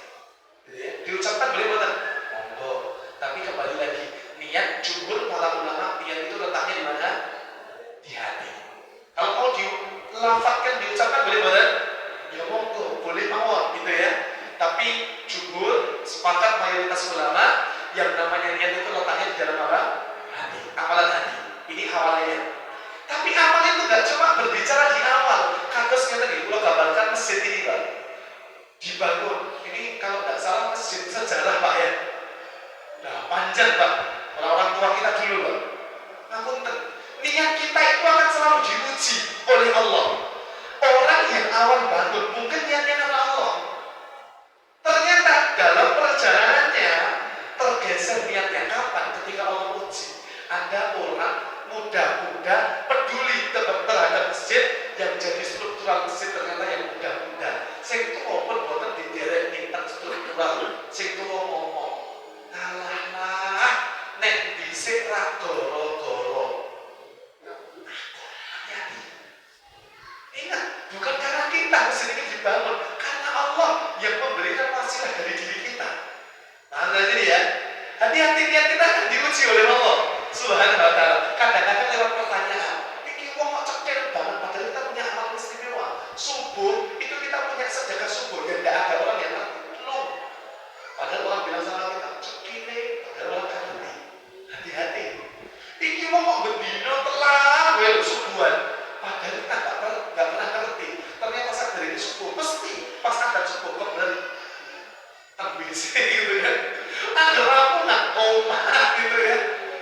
Gitu ya. Diucapkan boleh buatan. Tapi kembali lagi, niat jumhur para ulama, niat itu letaknya di mana? Di hati. Kalau mau dilafatkan, diucapkan boleh badan? Ya monggo, boleh mawon gitu ya. Tapi jumhur sepakat mayoritas ulama yang namanya niat itu letaknya di dalam apa? Hati, amalan hati. Ini awalnya. Tapi amal itu gak cuma berbicara di awal. Kasusnya tadi, kalau gambarkan masjid ini Pak, dibangun. Ini kalau nggak salah masjid sejarah Pak ya. Nah, panjang Pak, orang-orang tua kita dulu Pak. Namun niat kita itu akan selalu diuji oleh Allah. Orang yang awal bangun mungkin niatnya karena Allah. Ternyata dalam perjalanannya tergeser niatnya kapan? Ketika Allah uji. Ada orang muda-muda peduli terhadap masjid, yang jadi struktural masjid ternyata yang muda-muda. Sing tuwa pun boten diderek inten struktural. Sing tuwa ngomong, alah, nek dhisik ra goro-goro. Hati-hati. Ingat, bukan karena kita mesin ini dibangun, karena Allah yang memberikan wasilah dari diri kita. Nah, jadi ya, hati-hati niat kita akan diuji oleh Allah Subhanahu wa ta'ala. Kadang-kadang lewat pertanyaan, ini wong kok cekil banget, padahal kita punya amal istimewa. Subuh, itu kita punya sedekah subuh, dan tidak ada orang yang ngerti. Belum. Padahal orang bilang sama kita, hati-hati. Iki wong kok bendino telah wae subuhan. Padahal kita enggak pernah ngerti. Ternyata saat dari subuh mesti pas ada subuh kok bener ambisi gitu ya. Ada aku nak omah gitu ya.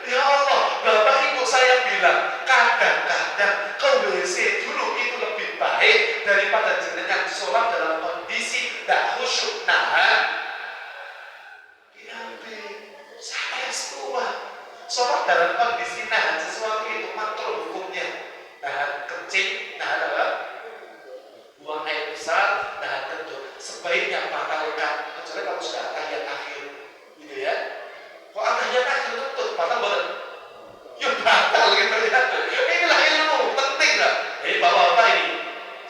Ya Allah, Bapak Ibu saya bilang, kadang-kadang ke WC dulu itu lebih baik daripada jenengan sholat dalam kondisi tidak khusyuk. Nah, saya setua. Sholat dalam kondisi nahan sesuatu itu makruh hukumnya. Nahan kencing, nahan apa? Buang air besar, nahan kentut. Sebaiknya batalkan, kecuali kalau sudah tahiyat akhir, gitu ya. Kok tahiyat akhir kentut, batal banget? Ya batal gitu ya. Inilah ilmu, penting nggak? Bapak-bapak ini,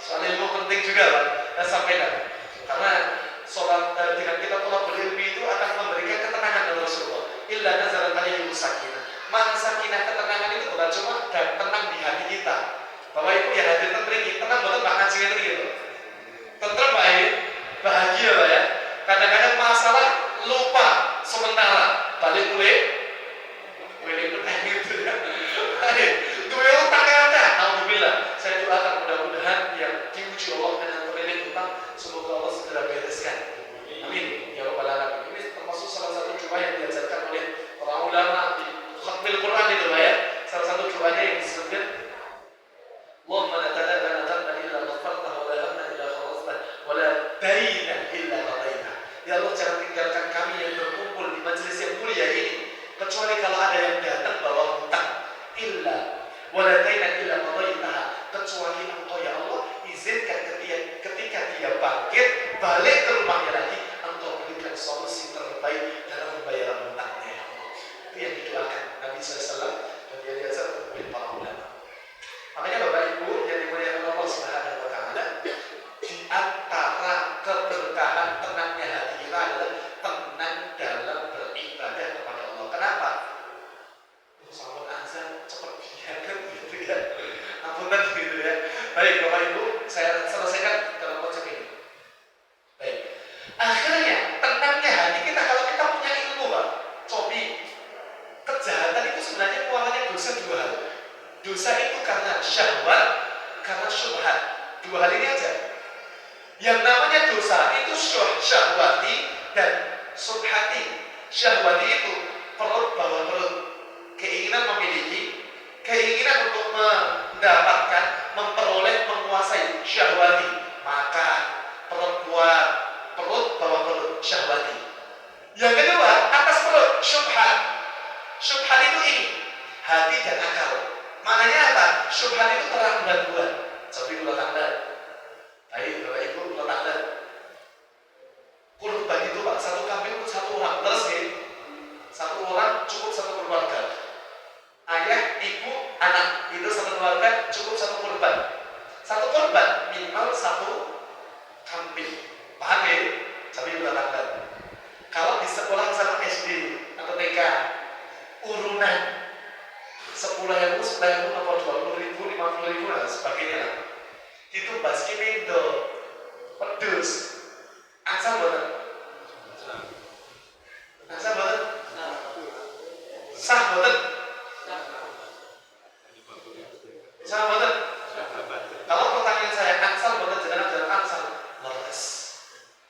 soal ilmu penting juga Pak. Dan sampaikan, karena sholat dengan kita tolak berilmu itu akan memberikan ketenangan dari Rasulullah. Illa nazarat alaihi sakinah. Mana sakinah, ketenangan itu bukan cuma dan tenang di hati kita. Bapak Ibu yang hadir mriki, tenang boten Pak ngaji ngeten iki lho. Tentrem Pak ya, bahagia Pak ya. Kadang-kadang masalah lupa sementara, balik mulai gitu ya. Dua otak ada. Alhamdulillah, saya doakan mudah-mudahan yang diuji Allah dengan terlilit utang, semoga Allah segera bereskan. Amin. Ya Rabbal Alamin. Ini termasuk salah satu doa yang diajarkan oleh para ulama di khatmil Quran itu Pak ya. Salah satu doanya yang disebutkan Allahumma la tada'na dhanban illa ghafartah wa la hamma illa kharastah wa la dayna illa qadaitah. Ya Allah, jangan tinggalkan kami yang berkumpul di majelis yang mulia ini kecuali kalau ada yang datang bawa hutang. Illa wa la dayna illa qadaitah, kecuali Engkau ya Allah izinkan ketika dia bangkit balik ke rumahnya lagi, Engkau berikan solusi terbaik dalam pembayaran hutangnya ya Allah. Itu yang didoakan Nabi SAW dan dia diajar oleh para ulama. Makanya Bapak Ibu yang dimuliakan Allah Subhanahu wa taala, di antara keberkahan tenangnya hati kita adalah tenang dalam beribadah kepada Allah. Kenapa? Sampun azan cepat biar gitu ya. Ampunan gitu ya. Baik Bapak Ibu, saya selesaikan dalam konsep ini. Baik. Akhirnya tenangnya hati kita kalau kita punya ilmu Pak. Cobi. Kejahatan itu sebenarnya muaranya dosa dua hal. Dosa itu karena syahwat, karena syubhat. Dua hal ini aja. Yang namanya dosa itu syahwati dan subhati. Syahwati itu perut bawah perut, keinginan memiliki, keinginan untuk mendapatkan, memperoleh, menguasai. Syahwati, makan, perut buat, perut bawah perut, syahwati. Yang kedua, atas perut, syubhat. Syubhat itu ini, hati dan akal. Maknanya apa? Syubhat itu keraguan-raguan. Jadi ulah tanggal. Baik, Bapak Ibu ulah tanggal. Kurban itu Pak, satu kambing untuk satu orang. Terus ya, satu orang cukup satu keluarga. Ayah, ibu, anak itu satu keluarga cukup satu kurban. Satu kurban minimal satu kambing. Paham ya? Jadi ulah tanggal. Kalau di sekolah misalnya SD atau TK, urunan 10.000, 20.000, 50.000, dan sebagainya lah. Itu baski mendo, pedus, asal boten, asal boten, sah boten, sah boten. Kalau pertanyaan saya, asal boten jangan asal leres.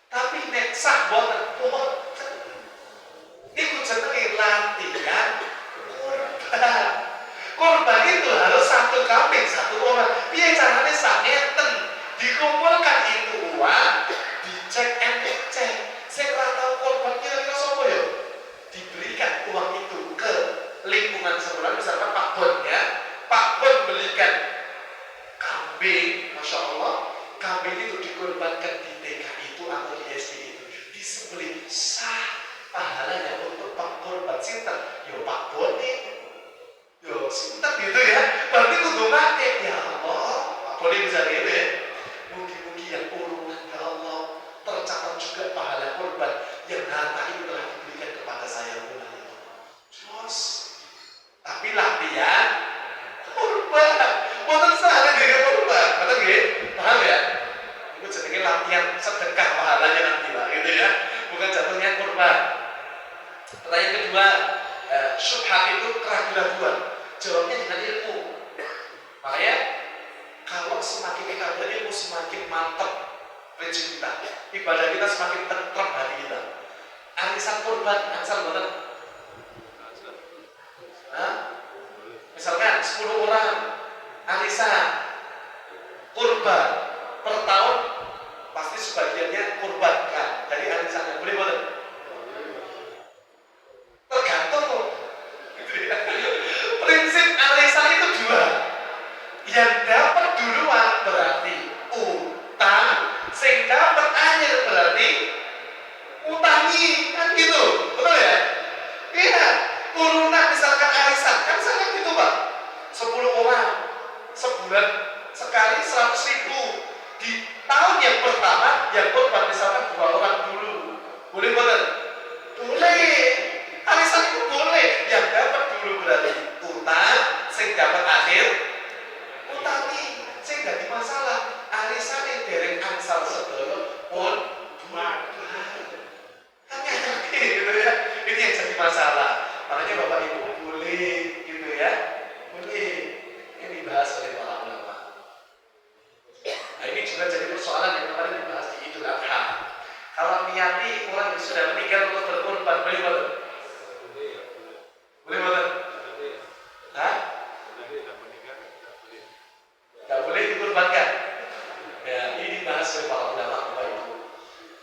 Tapi nek sah boten, boten. Iku jenenge latihan kurban. Kurban itu harus satu kambing, satu orang. Piye caranya saketen dikumpulkan itu uang, dicek and dicek. Saya ora tahu korban kira-kira sapa ya? Diberikan uang itu ke lingkungan sekolah, misalkan Pak Bon ya. Pak Bon belikan kambing, Masya Allah, kambing itu dikorbankan di TK itu atau di SD itu. Disembelih sah pahalanya untuk Pak Korban sinten? Yo Pak Bon itu. Yo, sinten gitu ya. Berarti kudu ngake ya Allah. Boleh bisa gitu ya. Mungkin yang urunan ya Allah tercatat juga pahala korban yang harta itu telah diberikan kepada saya pula ya Allah. Terus, tapi latihan korban. Boten salah dengan korban. Betul nggih? Paham ya? Itu jenenge latihan sedekah pahalanya nanti Pak, gitu ya. Bukan jatuhnya korban. Pertanyaan kedua, syubhat itu keraguan-raguan. Jawabnya dengan ilmu. Makanya kalau semakin kita berilmu, semakin mantap rezeki kita. Ibadah kita semakin tentrem hati kita. Arisan kurban, asal boten. Misalkan 10 orang arisan kurban per tahun, pasti sebagiannya kurban kan dari arisannya. Boleh boten? Tergantung kok. Prinsip arisan itu dua. Yang dapat duluan berarti utang, sing dapat akhir berarti utangi, kan gitu, betul ya? Iya, urunan misalkan arisan kan sangat gitu Pak. 10 orang sebulan sekali 100.000. Di tahun yang pertama yang korban misalkan 2 orang dulu, boleh boten? Boleh. Arisan itu boleh. Yang dapat dulu berarti utang, sing dapat akhir utangi. boleh betul? Boleh betul? Hah? Gak boleh dikurbankan. Ya, ini dibahas oleh para ulama Bapak Ibu.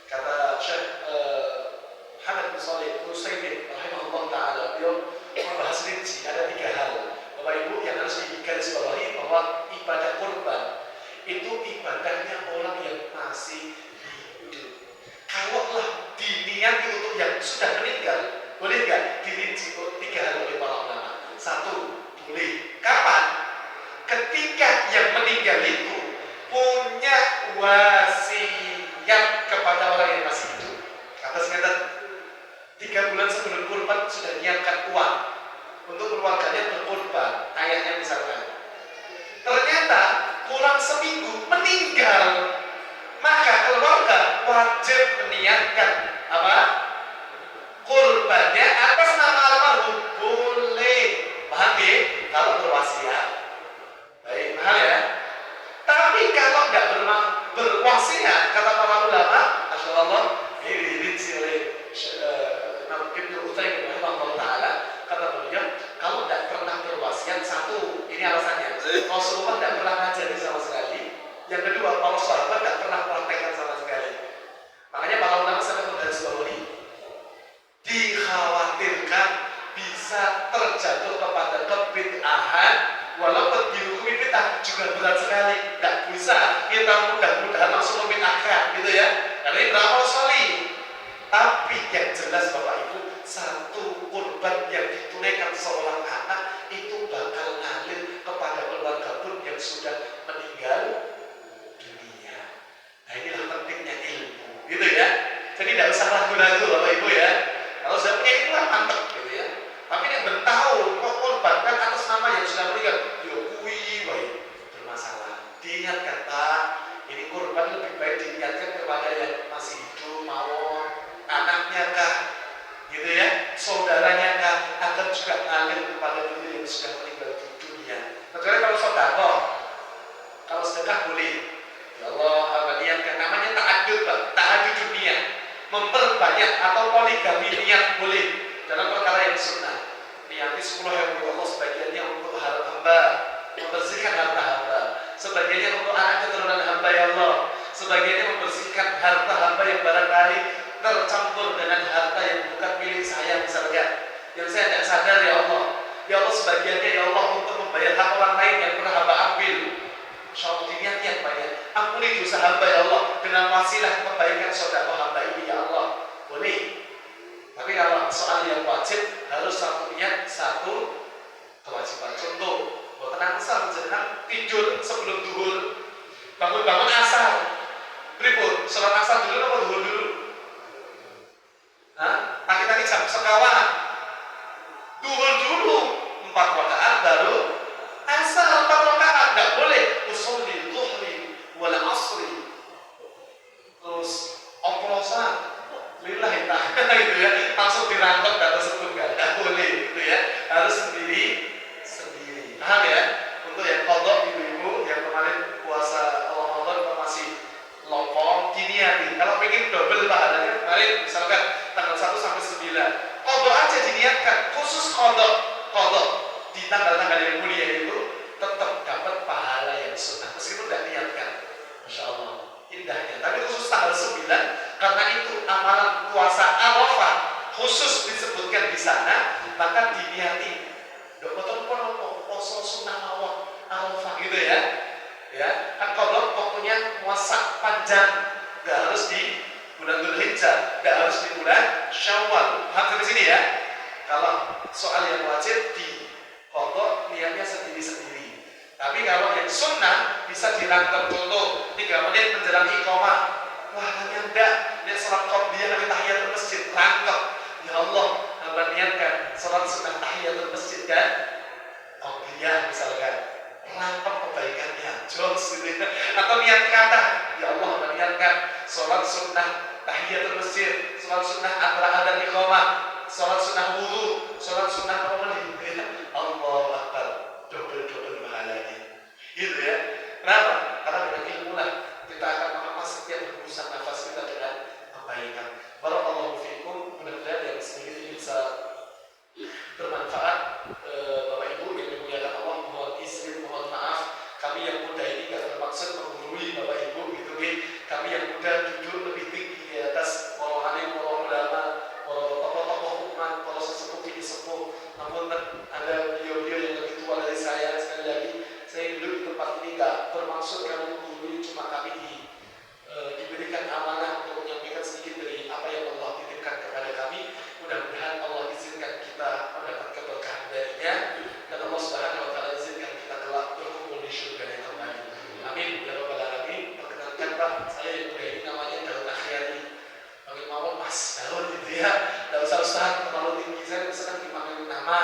Kata Syekh Muhammad bin Shalih Al-Utsaimin rahimahullah taala, beliau membahas rinci ada 3 hal. Bapak Ibu yang harus digarisbawahi bahwa ibadah kurban itu ibadahnya orang yang masih hidup. Kalaulah diniati untuk yang sudah meninggal, boleh nggak dirinci 3 hal oleh para ulama? 1, boleh. Kapan? Ketika yang meninggal itu punya wasiat kepada orang yang masih hidup. Kata sekadar 3 bulan sebelum kurban sudah menyiapkan uang untuk keluarganya berkurban, ayahnya misalkan. Ternyata kurang seminggu meninggal, maka keluarga wajib meniatkan apa? Kurbannya atas nama almarhum. Boleh, paham ya? Kalau berwasiat, baik, paham ya? Tapi kalau tidak berwasiat, kata para ulama, masyaallah, ini dirinci oleh Imam Ibnu Utsaimin rahimahullah taala, kata beliau, kalau tidak pernah berwasiat, 1, ini alasannya, Rasulullah tidak pernah ngajari sama sekali. Yang kedua, para sahabat tidak pernah praktekkan sama sekali. Makanya para ulama sampai menggarisbawahi, dikhawatirkan bisa terjatuh kepada kebid'ahan. Walaupun dihukumi bid'ah juga berat sekali, tidak bisa kita mudah-mudahan langsung membid'ahkan, gitu ya. Karena ini beramal sholih. Tapi yang jelas Bapak Ibu, 1 kurban yang ditunaikan seorang anak itu bakal ngalir kepada keluarga pun yang sudah meninggal dunia. Nah inilah pentingnya ilmu, gitu ya. Jadi tidak usah ragu-ragu Bapak Ibu ya. Kalau sudah punya itu kan mantap, gitu ya. Tapi yang bertahun kok korbankan atas nama yang sudah meninggal, baik bermasalah. Diingatkan Pak, ini kurban lebih baik diingatkan kepada yang masih hidup, mawon, anaknya kah, gitu ya, saudaranya kah, akan juga ngalir kepada diri yang sudah meninggal di dunia. Kecuali kalau sedekah, kalau sedekah boleh. Ya Allah, niatkan namanya ta'adud Pak, ta'adud dunia, memperbanyak atau poligami niat boleh dalam perkara yang sunnah. Niati 10 ribu Allah, sebagiannya untuk hamba, membersihkan harta hamba, sebagiannya untuk anak keturunan hamba ya Allah, sebagiannya membersihkan harta hamba yang barangkali tercampur dengan harta yang bukan milik saya misalnya, yang saya tidak sadar ya Allah. Ya Allah, sebagiannya ya Allah untuk membayar hak orang lain yang pernah hamba ambil. Insya Allah diniatkan banyak. Ampuni dosa hamba ya Allah dengan wasilah kebaikan saudara hamba ini ya Allah. Boleh. Tapi kalau soal yang wajib harus 1 niat, 1 kewajiban. Contoh, buat tenang asar menjelang tidur sebelum duhur, bangun-bangun asar, berikut sholat asar dulu atau duhur dulu? Hah? Tadi jam sekawan, duhur dulu 4 rakaat baru asar 4 rakaat. Tidak boleh usolli dhuhri wal asri terus oplosan lillahi ta'ala gitu ya, langsung dirangkap dan tersebut tidak boleh gitu ya, harus sendiri. Paham ya? Untuk yang kodok ibu-ibu yang kemarin puasa Ramadan masih lopong, diniati. Kalau pengen double pahalanya kemarin misalkan tanggal 1 sampai 9, kodok aja diniatkan, khusus kodok di tanggal-tanggal yang mulia itu tetap dapat pahala yang sunnah meskipun tidak niatkan. Masya Allah, indahnya. Tapi khusus tanggal 9 karena itu amalan puasa Arafah khusus disebutkan di sana, maka diniati. Poso sunnah mawon Arafah gitu ya. Ya, kan kalau waktunya puasa panjang, nggak harus di bulan Dzulhijjah, nggak harus di bulan Syawal. Paham sampai sini ya? Kalau soal yang wajib di kodok niatnya sendiri-sendiri. Tapi kalau yang sunnah bisa dirangkap, contoh 3 menit menjelang iqamah. Wah, nyanda, lihat sholat qobliyah dari tahiyatul masjid, rangkap. Ya Allah, hamba niatkan sholat sunnah tahiyatul masjid kan? Qobliyah misalkan, rangkap kebaikannya, jos gitu ya. Atau niat kata, ya Allah, hamba niatkan sholat sunnah tahiyatul masjid, sholat sunnah antara adzan iqamah, sholat sunnah wudu, sholat sunnah apa gitu ya. Allahu Akbar, double pahalanya. Gitu ya. Kenapa? Karena dengan ilmu lah kita akan mengemas setiap hembusan nafas kita dengan kebaikan. Barakallahu fiikum. Mudah-mudahan yang sedikit bermaksud menggurui Bapak Ibu gitu nih. Kami yang muda duduk lebih tinggi di atas para alim, para ulama, para tokoh-tokoh umat, para sesepuh ini sepuh. Namun ada beliau-beliau yang lebih tua dari saya. Sekali lagi saya duduk di tempat ini nggak bermaksud kami menggurui, cuma kami diberikan amanah untuk menyampaikan sedikit dari apa yang Allah titipkan kepada kami. Mudah-mudahan Allah izinkan kita mendapat keberkahan darinya, dan Allah Subhanahu wa Ta'ala izinkan kita kelak berkumpul di surga yang kembali. Amin ya rabbal alamin. Perkenalkan Pak, saya yang mulia ini namanya Daud Akhyari. Panggil mawon Mas Daud gitu ya. Tidak usah Ustaz terlalu tinggi, saya misalkan dipanggil nama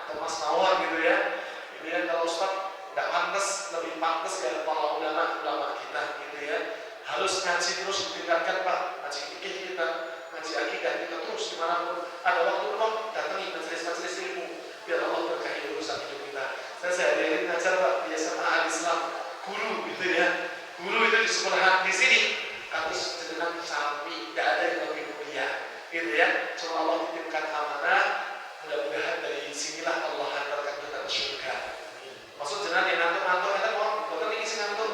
atau Mas Mawon gitu ya. Gitu ya, kalau Ustaz tidak pantas, lebih pantas ya para ulama kita gitu ya. Harus ngaji terus ditingkatkan Pak, ngaji fikih kita, ngaji akidah kita terus dimanapun ada waktu luang, datangi majelis-majelis ilmu biar Allah berkahi urusan hidup kita. Saya sehari-hari ngajar Pak di SMA Al-Islam, guru gitu ya. Guru itu di sekolah di sini kampus jenengan sami, tidak ada yang lebih mulia gitu ya. Cuma Allah titipkan amanah, mudah-mudahan dari sinilah Allah hantarkan kita ke surga. Maksud jenengan yang ngantuk-ngantuk itu kok boten iki sing ngantuk.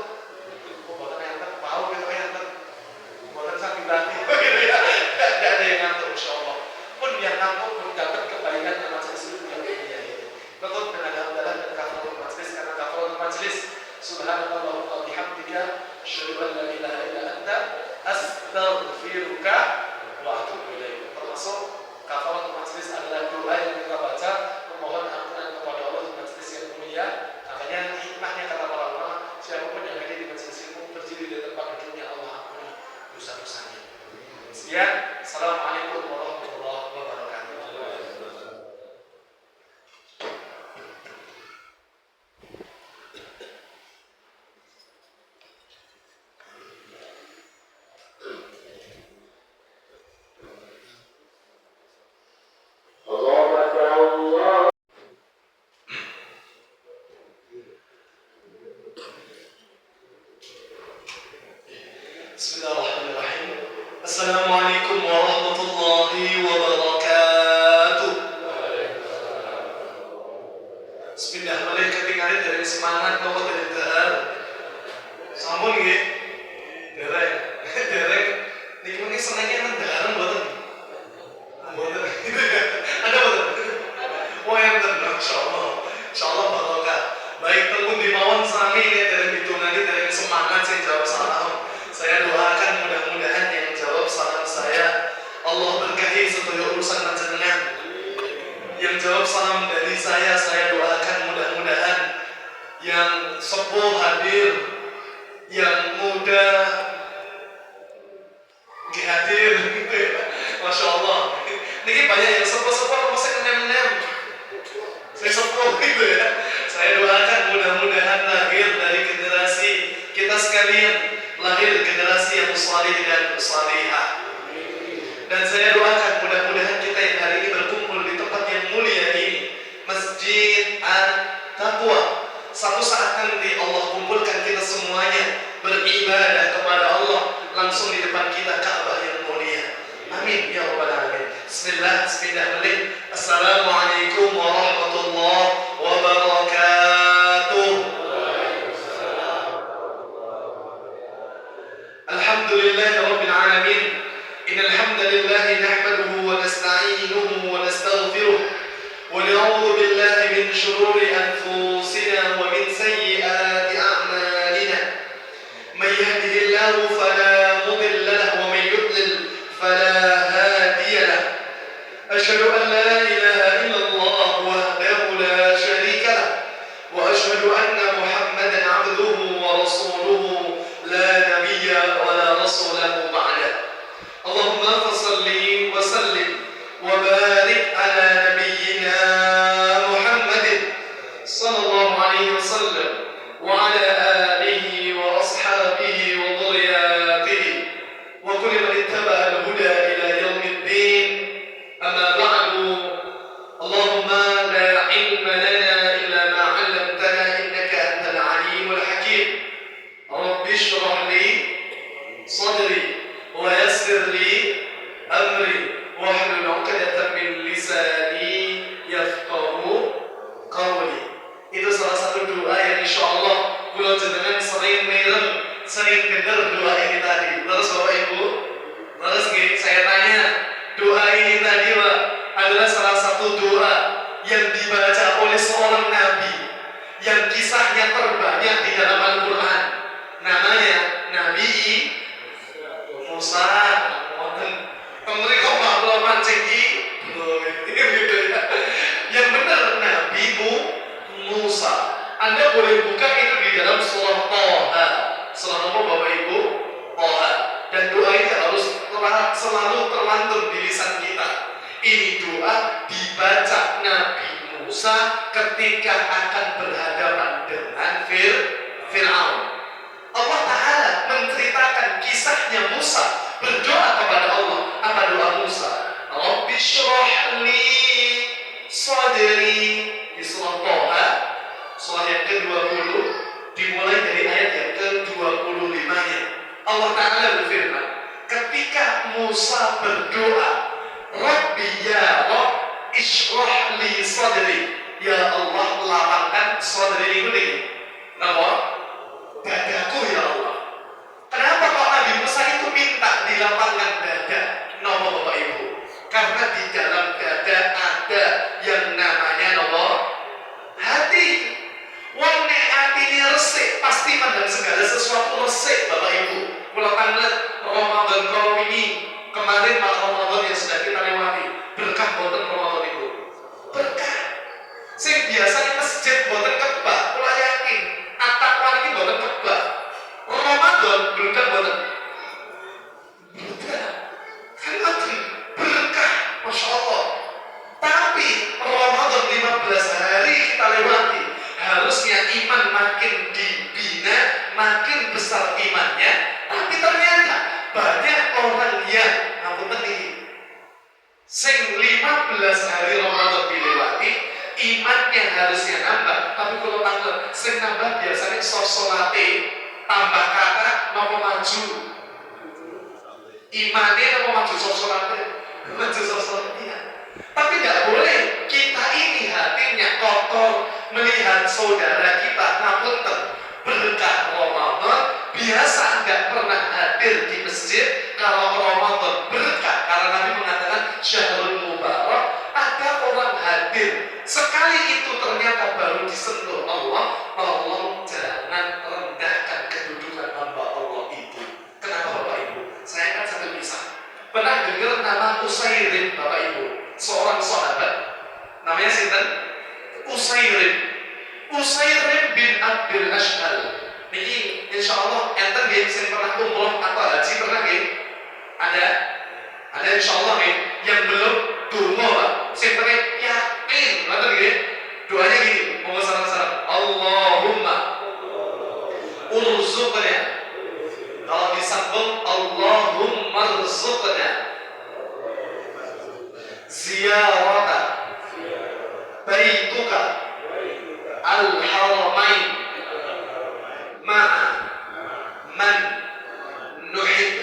Kok boten ngantuk, mau gitu ngantuk. Boten sakit hati gitu ya. Tidak ada yang ngantuk insyaallah. Pun yang ngantuk pun dapat kebaikan yang majelis ilmu yang mulia ini. Tetap dengan alhamdulillah dan kafaratul majelis, karena kafaratul majelis subhanallah wa bihamdika asyhadu an la ilaha illa anta astaghfiruka wa atubu ilaik. Termasuk kafaratul majelis adalah doa yang kita baca memohon ampunan kepada Allah di majelis yang mulia. Makanya hikmahnya kata para ulama, siapapun yang hadir di majelis ilmu berdiri di tempat duduknya Allah ampuni dosa-dosanya. Sekian, assalamualaikum warahmatullahi wabarakatuh. Bismillahirrahmanirrahim. Assalamualaikum warahmatullahi wabarakatuh. Bismillah, boleh ketinggalan dari semangat nopo dari dahar. Sampun nggih. Derek. Niki mungkin senengnya nang dahar mboten. Mboten. Ada mboten? Oh, enten insyaallah. Insyaallah barokah. Baik tembung di mawon sami dari ditungani dari semangat saya jawab salam. Saya doakan mudah-mudahan yang jawab salam saya Allah berkahi sedaya urusan panjenengan. Yang jawab salam dari saya doakan mudah-mudahan yang sepuh hadir, yang muda hadir. Masya Allah. Ini banyak yang sepuh-sepuh masih nem-nem. Saya sepuh gitu ya. Saya doakan mudah-mudahan lahir dari generasi kita sekalian, lahir generasi yang salih dan salihah. Dan saya doakan mudah-mudahan kita yang hari ini berkumpul di tempat yang mulia ini, Masjid At-Taqwa, satu saat nanti Allah kumpulkan kita semuanya beribadah kepada Allah langsung di depan kita Ka'bah yang mulia. Amin ya rabbal alamin. Bismillah. Assalamualaikum warahmatullahi wabarakatuh. Alhamdulillah rabbil alamin. Innal hamdalillah nahmaduhu wa nasta'inuhu wa nastaghfiruh wa na'udzu billahi min shururi anfusina wa min sayyiati a'malina. May yahdihillahu fala mudilla lahu wa may yudlil fala hadiya lahu. Asyhadu an la ilaha illallah wahdahu la syarika lahu wa asyhadu anna Muhammadan 'abduhu wa rasuluhu la nabiyya wa la rasulahu ba'da. Allahumma fassalli wa sallim wa barik ala nabiyyina Muhammadin sallallahu alaihi wasallam wa ala alihi wa ashabihi wa dhurriyyatihi wa kulli man ittaba'a al-huda ila yaumiddin. Amma ba'du. Allahumma la ilma lana illa ma 'allamtana innaka antal alimul hakim. Rabbi shrah li sadri wa yassir li amri wahlul 'uqdatam min lisani yafqahu qawli. Itu salah satu doa yang insyaallah kula sering dengar doa ini tadi. Terus Bapak Ibu, terus saya tanya, doa ini tadi Pak adalah salah satu doa yang dibaca oleh seorang nabi yang kisahnya terbanyak di dalam Al-Quran. Namanya Nabi Musa. Mereka maklum mancing yang benar Nabi Musa. Anda boleh buka itu di dalam surah Thaha. Surah apa Bapak Ibu? Thaha. Dan doa ini harus selalu terlantun di lisan kita. Ini doa dibaca Nabi Musa ketika akan berhadapan dengan Fir'aun. Allah Ta'ala menceritakan kisahnya Musa berdoa kepada Allah. Apa doa Musa? Rabbi shrah li sadri. Di surah Thaha, surah yang ke-20, dimulai dari ayat yang ke-25-nya. Allah Ta'ala berfirman, ketika Musa berdoa, Rabbi ya Rabb ishrah li sadri. Ya Allah, lapangkan sadri ini. Kenapa? Dadaku ya Allah. Kenapa kok Nabi Musa itu minta dilapangkan dada? Kenapa Bapak Ibu? Karena di dalam dada ada yang namanya hati. Wong nek atine resik pasti mandang segala sesuatu resik Bapak Ibu. Kula tanglet Ramadan kalau ini kemarin malam Ramadan yang sudah kita lewati, berkah boten Ramadan itu. Berkah. Sing biasanya masjid boten kebak, kula yakin atap ini boten kebak. Ramadan berkah boten. Berkah. Kan berkah, Masya Allah. Tapi Ramadan 15 hari kita lewati, harusnya iman makin dibina, makin besar imannya. Tapi ternyata banyak orang yang ngapunten iki sing 15 hari Ramadan dilewati, imannya harusnya nambah, tapi kalau tanggal sing nambah biasanya sosolate tambah kata mau maju. Imannya mau maju sosolate, maju sosolate. Tapi tidak boleh kita ini hatinya kotor melihat saudara kita ngapunten berkah Ramadan biasa nggak pernah hadir di masjid. Kalau Ramadan berkah, karena Nabi mengatakan syahrul mubarak, ada orang hadir sekali itu ternyata baru disentuh Allah. Tolong jangan rendahkan kedudukan hamba Allah itu. Kenapa Bapak Ibu? Saya kan satu kisah pernah dengar nama Usairim Bapak Ibu, seorang sahabat namanya sinten? Usairim bin Abdul Ashhal. Niki insyaallah enten nggih sing pernah umroh atau haji pernah nggih? Ada insyaallah nggih. Yang belum donga Pak. Sing pengen yakin ngoten nggih. Doanya gini, monggo sareng-sareng. Allahumma urzuqna. Kalau disambung Allahumma rzuqna ziyarata baituka al-haramain ma'a man nuhib.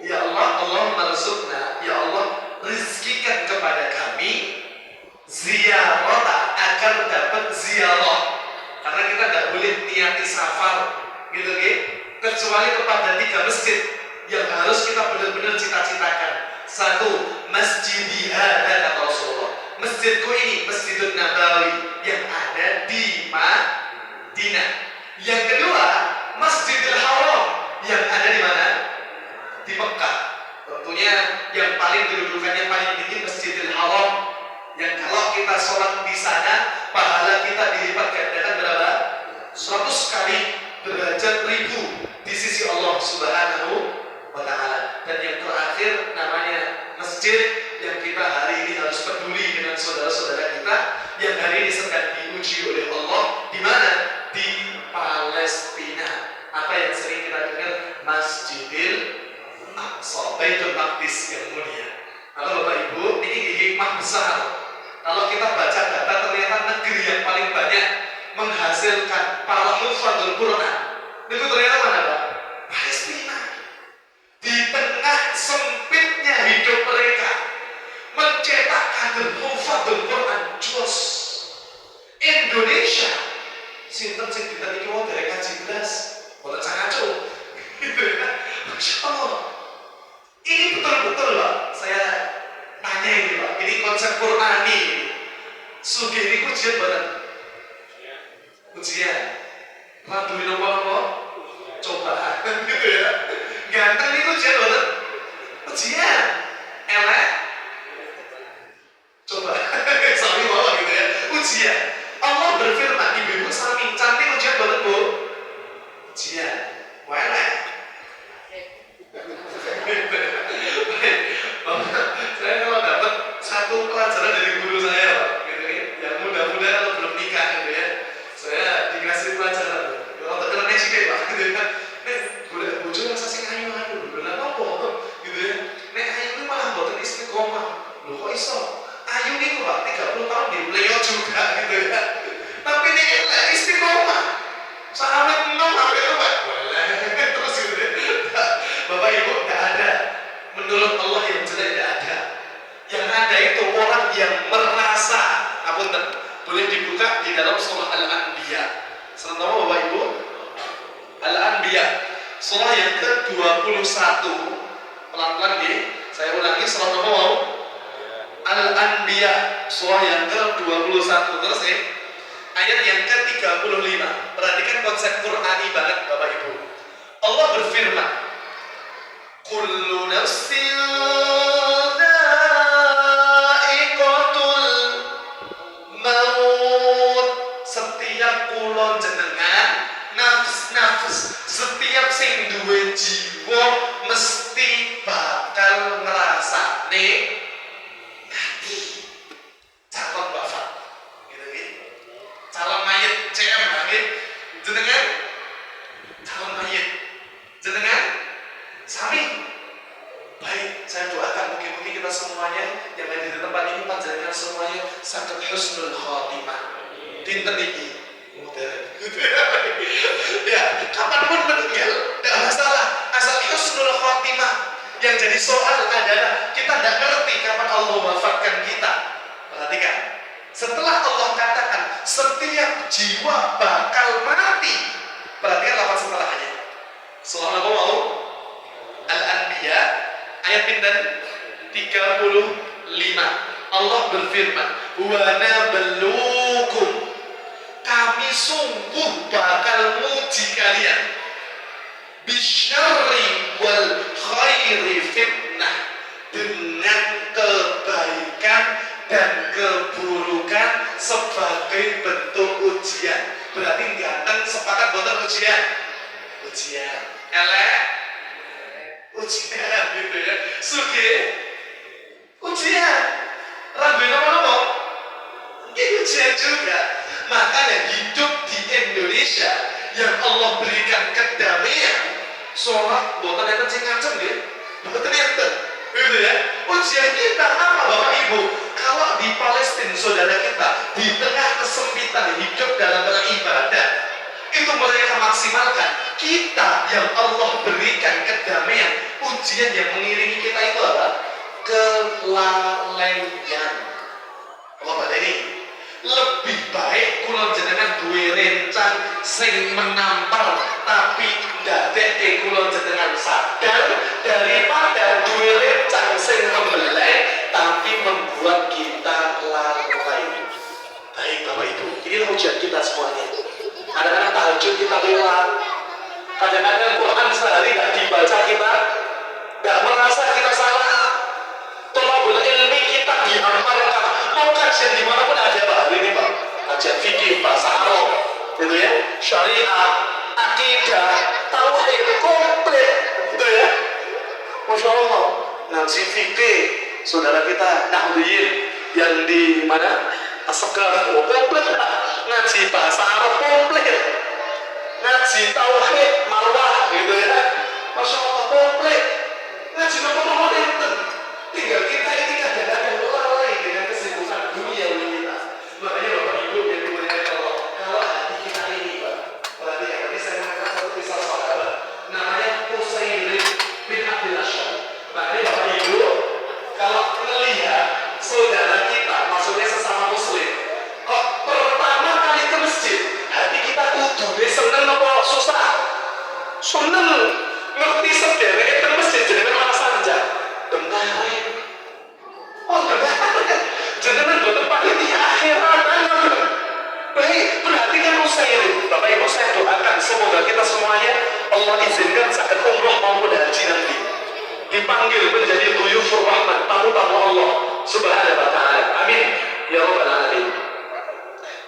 Ya Allah, Allahumma rzuqna, ya Allah rizkikan kepada kami ziyarata, agar dapat ziarah. Karena kita tidak boleh niati safar gitu nggih, kecuali kepada 3 masjid yang harus kita benar-benar cita-citakan. Satu, masjid hadza kata Rasulullah. Masjidku ini Masjidun Nabawi yang ada di Madinah. Yang kedua, Masjidil Haram yang ada di mana? Di Mekah. Tentunya yang paling kedudukannya paling tinggi Masjidil Haram. Yang kalau kita sholat di sana, pahala kita dilipat gandakan berapa? 100 kali derajat ribu di sisi Allah Subhanahu wa Ta'ala. Dan yang terakhir namanya masjid yang kita hari ini harus peduli dengan saudara-saudara kita yang hari ini sedang diuji oleh Allah. Di mana? Di Palestina. Apa yang sering kita dengar? Masjidil Aqsa, Baitul Maqdis yang mulia. Maka Bapak Ibu, ini hikmah besar. Kalau kita baca data, ternyata negeri yang paling banyak menghasilkan para hufadzul Quran itu ternyata mana Pak? Palestina. Di tengah sempitnya hidup mereka mencetak kader hufadzul Quran jos. Indonesia sinten sing dinten iki wong derek kaji blas, boten sangaco. Rabu apa? Cobaan gitu ya. Ganteng itu ujian banget. Ujian. Elek. Coba. Sami bawa gitu ya. Ujian. Allah berfirman, ibu-ibu sami cantik ujian banget bu. Ujian. Elek. Saya kalau dapat satu pelajaran dari guru saya Pak, gitu ya, yang muda-muda kalau belum nikah gitu ya, saya dikasih pelajaran kalau terkenal sih Pak, gitu ya, boleh bocor rasa sing ayu-ayu, bener apa gitu ya, nek ayu itu malah buatan istiqomah, loh kok iso, ayu nih Pak, 30 tahun di beliau juga gitu ya, tapi ini elek istiqomah, sahabat nom hampir Pak, boleh, terus gitu ya, Bapak Ibu nggak ada. Menurut Allah yang jelek tidak ada. Yang ada itu orang yang merasa. Apunten, boleh dibuka di dalam surah Al-Anbiya. Sebentar Bapak Ibu. Al-Anbiya, surah yang ke-21. Pelan-pelan nih, saya ulangi surah apa mau? Al-Anbiya, surah yang ke-21. Terus ayat yang ke-35. Perhatikan konsep Qur'ani banget Bapak Ibu. Allah berfirman, kullu nafsin dha'iqatul maut. Setiap kula jenengan nafs setiap sing duwe jiwa mesti bakal ngrasakne mati. Calon bapak gitu gitu. Calon mayit CM gitu. Jenengan calon mayit jenengan sami. Baik, saya doakan mungkin kita semuanya yang ada di tempat ini panjenengan semuanya saged husnul khotimah. Dinten iki. Ya, kapanpun meninggal tidak masalah, asal husnul khotimah. Yang jadi soal adalah kita tidak ngerti kapan Allah wafatkan kita. Perhatikan, setelah Allah katakan setiap jiwa bakal mati, perhatikan lafaz setelahnya. Surah apa mau? Al-Anbiya ayat pinten 35. Allah berfirman, wa nabluukum, kami sungguh bakal muji kalian, bisyarri wal khairi fitnah, dengan kebaikan dan keburukan sebagai bentuk ujian. Berarti ganteng sepakat boten ujian. Ujian, elek ujian gitu ya, sugih ujian, rambai nama-nama ini ujian juga. Makanya hidup di Indonesia yang Allah berikan kedamaian, sholat boten enten sing ngacem nggih, boten enten gitu ya. Ujian kita apa Bapak Ibu? Kalau di Palestina saudara kita di tengah kesempitan hidup dalam beribadah, itu mereka maksimalkan. Kita yang Allah berikan kedamaian, ujian yang mengiringi kita itu apa? Kelalaian. Allah pada ini lebih baik kula jenengan duwe rencang sing menampar tapi ndadeke kula jenengan sadar, daripada duwe rencang sing membelai tapi membuat kita lalai. Baik Bapak Ibu, inilah ujian kita semuanya. Kadang-kadang tahajud kita lewat, kadang-kadang Quran sehari tidak dibaca kita tidak merasa kita salah. Tolabul ilmi kita diamalkan. Mau kajian dimanapun ada Pak, hari ini Pak, kajian fikih, bahasa Arab gitu ya, syariah, akidah, tauhid komplit gitu ya, Masya Allah. Ngaji fikih saudara kita Nahdiyin yang di mana? Asegaf, komplit lah. Ngaji bahasa Arab komplit, ngaji tauhid marwah gitu ya, Masya Allah komplit. Ngaji nopo-nopo enten, tinggal kita ini kadang-kadang lalai dengan kesibukan dunia kita. Makanya Bapak Ibu yang dimuliakan Allah, kalau hati kita ini Pak, perhatikan, ini saya mengatakan satu kisah sahabat namanya Utsairin bin Abdul Asyad. Makanya Bapak Ibu, kalau melihat saudara kita, maksudnya sesama muslim, kok pertama kali ke masjid, hati kita kudu seneng apa susah? Seneng, ngerti sederek ke masjid jadi malah sanja. Bentar, oh bentar, jangan bertempat ini akhirat. Baik, perhatikan Utsairin. Bapak Ibu saya doakan semoga kita semuanya Allah izinkan saat umroh maupun haji nanti dipanggil menjadi duyufur rahmat, tamu-tamu Allah Subhanahu wa ta'ala. Amin ya rabbal alamin.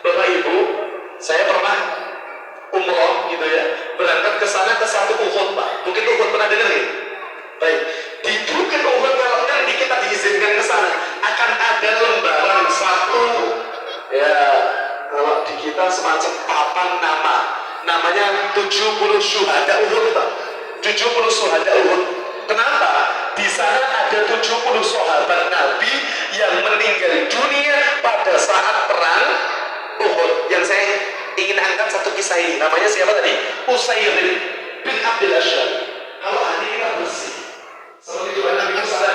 Bapak Ibu, saya pernah umroh gitu ya, berangkat ke sana ke satu Uhud, Pak. Bukit Uhud, pernah dengar ya? Baik, di Bukit Uhud kalau nanti kita diizinkan ke sana akan ada lembaran satu ya, kalau di kita semacam papan nama, namanya 70 syuhada Uhud, Pak. 70 syuhada Uhud. Kenapa? Di sana ada 70 sahabat Nabi yang meninggal dunia pada saat perang Uhud. Yang saya ingin angkat satu kisah ini. Namanya siapa tadi? Usair bin Abdul Asyad. Kalau hati kita bersih, seperti itu Nabi Musa,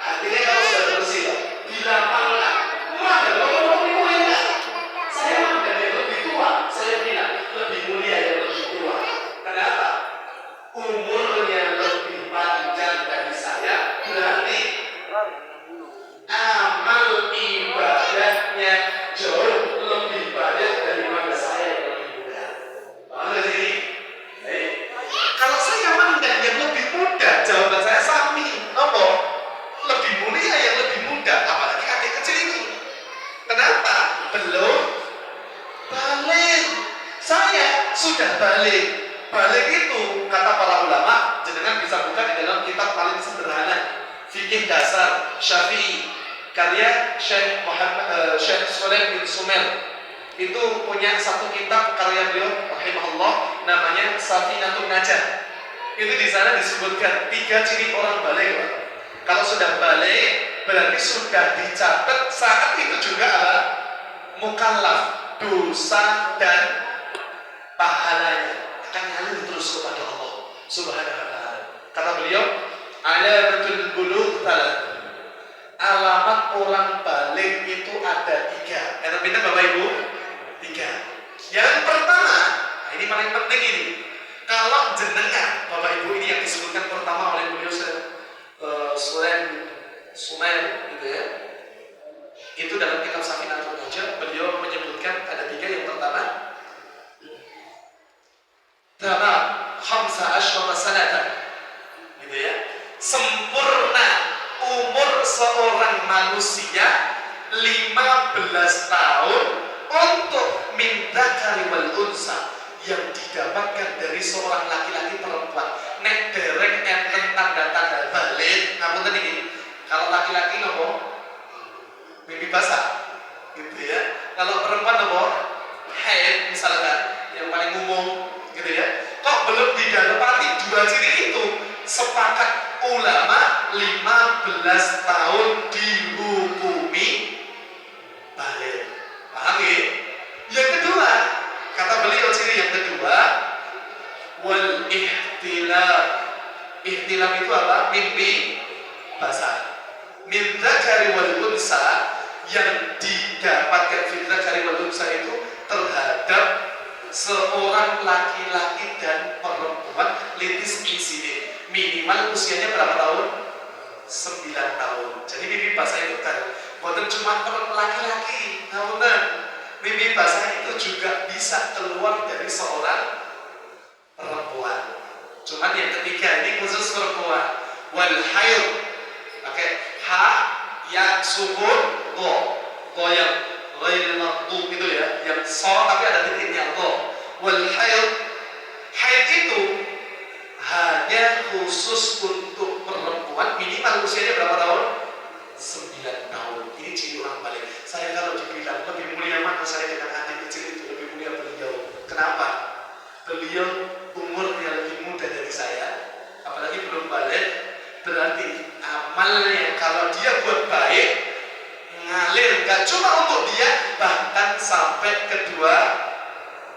hatinya kalau sudah bersih, dilapangkan. Saya makan yang lebih tua, saya bilang lebih mulia yang lebih tua. Kenapa? Umurnya lebih panjang dari saya, berarti amal ibadahnya jauh lebih banyak daripada saya yang lebih muda. Paham gak sih? Kalau saya mandang yang lebih muda, jawaban saya sami. Apa? Lebih mulia yang lebih muda, apalagi adik kecil ini. Kenapa? Belum balik. Saya sudah balik. Balik itu kata para ulama, jenengan bisa buka di dalam kitab paling sederhana, Fikih Dasar Syafi'i, karya Syekh Sulaim bin Sumer. Itu punya satu kitab karya beliau rahimahullah, namanya Safinatun Najah. Itu di sana disebutkan 3 ciri orang balik, Pak. Kalau sudah balik berarti sudah dicatat saat itu juga apa? Mukallaf, dosa dan pahalanya akan ngalir terus kepada Allah Subhanahu wa ta'ala. Kata beliau, alamatul bulugh talat. Alamat orang balik itu ada 3. Kata pinter Bapak Ibu? 3. Yang pertama, nah ini paling penting ini. Kalau jenengan, Bapak Ibu, ini yang disebutkan pertama oleh beliau Sulaim Sumer gitu ya. Itu dalam kitab Safinatun Najah beliau menyebutkan ada 3. Yang pertama, tamam khamsa asyrata sanatan, gitu ya, sempurna umur seorang manusia 15 tahun untuk min dzakari wal unsa, yang didapatkan dari seorang laki-laki perempuan. Nek dereng enten tanda-tanda balik, namun tadi kalau laki-laki nopo mimpi basah, gitu ya. Kalau perempuan nopo haid misalkan, yang paling umum, gitu ya. Kok belum didapati 2 ciri itu? Sepakat ulama 15 tahun dihukumi balik. Paham ya? Yang kedua, kata beliau ciri yang kedua, wal ihtilam. Ihtilam itu apa? Mimpi basah. Min dzakari wal unsa, yang didapatkan fi dzakari wal unsa itu terhadap seorang laki-laki dan perempuan litis isini, minimal usianya berapa tahun? 9 tahun. Jadi mimpi basah itu kan bukan cuma laki-laki, namun mimpi basah itu juga bisa keluar dari seorang perempuan. Cuman yang ketiga ini khusus perempuan. Wal haid, pakai ha, ya, sukun, go yang ghairil maghdub gitu ya, yang so tapi ada titiknya go. Wal haid, haid itu hanya khusus untuk perempuan, minimal usianya berapa tahun? 9 tahun. Ini ciri orang balik. Saya kalau dibilang lebih mulia mana saya dengan adik kecil itu, lebih mulia beliau. Kenapa? Beliau umurnya lebih muda dari saya, apalagi belum balik. Berarti amalnya kalau dia buat baik ngalir, gak cuma untuk dia, bahkan sampai kedua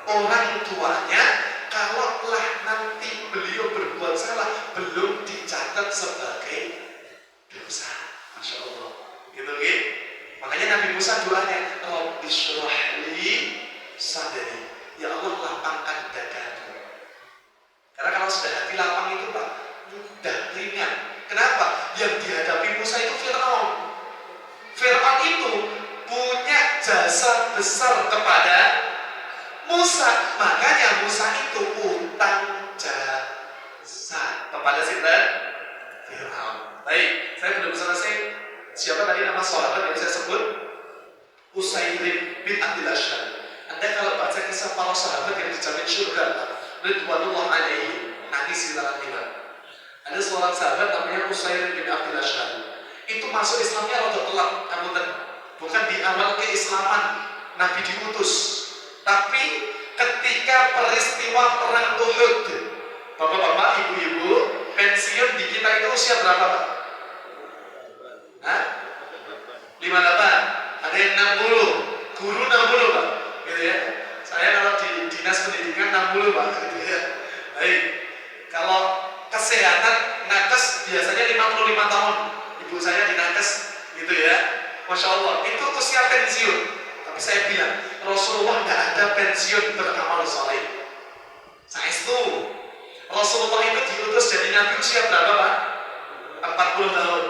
orang tuanya. Kalau lah nanti beliau berbuat salah, belum dicatat sebagai dosa. Masya Allah, gitu kan? Makanya Nabi Musa doanya, Rabbi shrah li sadri, ya Allah lapangkan dadaku. Karena kalau sudah hati lapang itu Pak, mudah, ringan. Kenapa? Yang dihadapi Musa itu Fir'aun. Fir'aun itu punya jasa besar kepada Musa. Makanya Musa itu saya belum selesai. Siapa tadi nama sahabat yang saya sebut? Usaid bin Abdul Ashhal. Anda kalau baca kisah para sahabat yang dijamin surga, ridwanullah alaihi, nangis di dalam iman. Ada seorang sahabat namanya Usaid bin Abdul Ashhal. Itu masuk Islamnya rada telat, bukan di awal keislaman Nabi diutus, tapi ketika peristiwa perang Uhud. Bapak-bapak, ibu-ibu, pensiun di kita itu usia berapa, Pak? Hah? 58. Ada yang 60. Guru 60, Pak. Gitu ya. Saya kalau di dinas pendidikan 60, Pak. Gitu ya. Baik. Kalau kesehatan nakes biasanya 55 tahun. Ibu saya di nakes, gitu ya. Masya Allah. Itu usia pensiun. Tapi saya bilang, Rasulullah tidak ada pensiun beramal soleh. Saya itu. Rasulullah itu diutus jadi Nabi usia berapa, Pak? 40 tahun.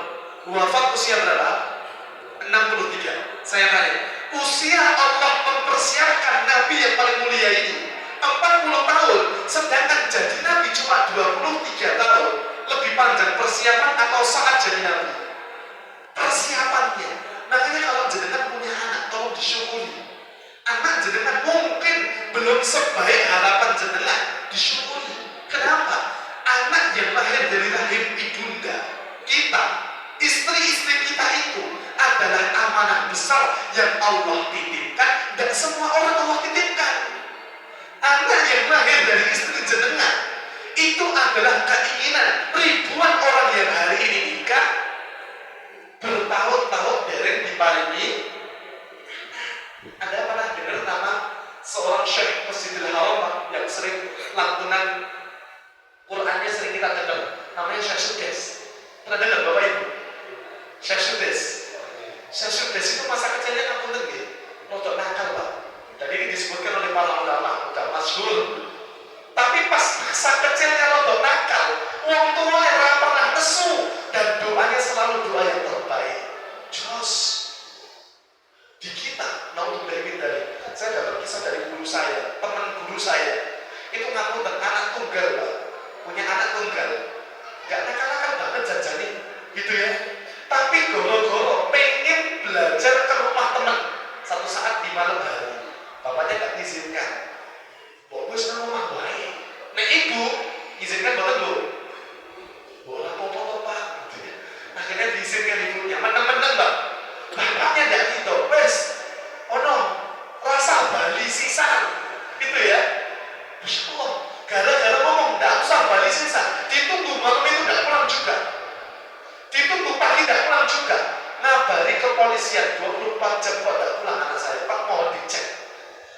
Wafat usia berapa? 63. Saya tanya, usia Allah mempersiapkan Nabi yang paling mulia ini 40 tahun, sedangkan jadi Nabi cuma 23 tahun. Lebih panjang persiapan atau saat jadi Nabi? Persiapannya. Makanya kalau jenengan punya anak, tolong disyukuri. Anak jenengan mungkin belum sebaik harapan jenengan, disyukuri. Kenapa? Anak yang lahir dari rahim ibunda kita, istri-istri kita itu adalah amanah besar yang Allah titipkan, dan semua orang Allah titipkan. Anak yang lahir dari istri jenengan itu adalah keinginan ribuan orang yang hari ini nikah, bertahun-tahun dereng diparingi. Anda pernah dengar nama seorang syekh Masjidil Haram yang sering lantunan Qurannya sering kita dengar, namanya Syekh Sudes. Pernah dengar Bapak Ibu? Syekh Sudes. Syekh Sudes itu masa kecilnya ngapunten nggih, rodok nakal, Pak. Dan ini disebutkan oleh para ulama, udah masyhur. Tapi pas masa kecilnya rodok nakal, wong tuanya ora pernah nesu, dan doanya selalu doa yang terbaik. Jos. Di kita, naudzubillah min dzalik. Saya dapat kisah dari guru saya, teman guru saya. Itu ngapunten anak tunggal, Pak. Punya anak tunggal, gak nakal-nakal banget jajanin, gitu ya. Tapi goro-goro pengen belajar ke rumah teman. Satu saat di malam hari, bapaknya gak izinkan. Bagus nang rumah baik. Nah ibu izinkan banget, Bu. Bola apa-apa, Pak. Gitu ya. Akhirnya diizinkan ibunya. Menang-menang, Mbak. Bapaknya gak gitu. Wes, ono rasa Bali sisan, gitu ya. Masya Allah. Gara-gara ngomong, tidak usah balik sisa, ditunggu malam itu tidak pulang juga, ditunggu pagi tidak pulang juga, ngabari kepolisian 24 jam kok tidak pulang anak saya, Pak mohon dicek.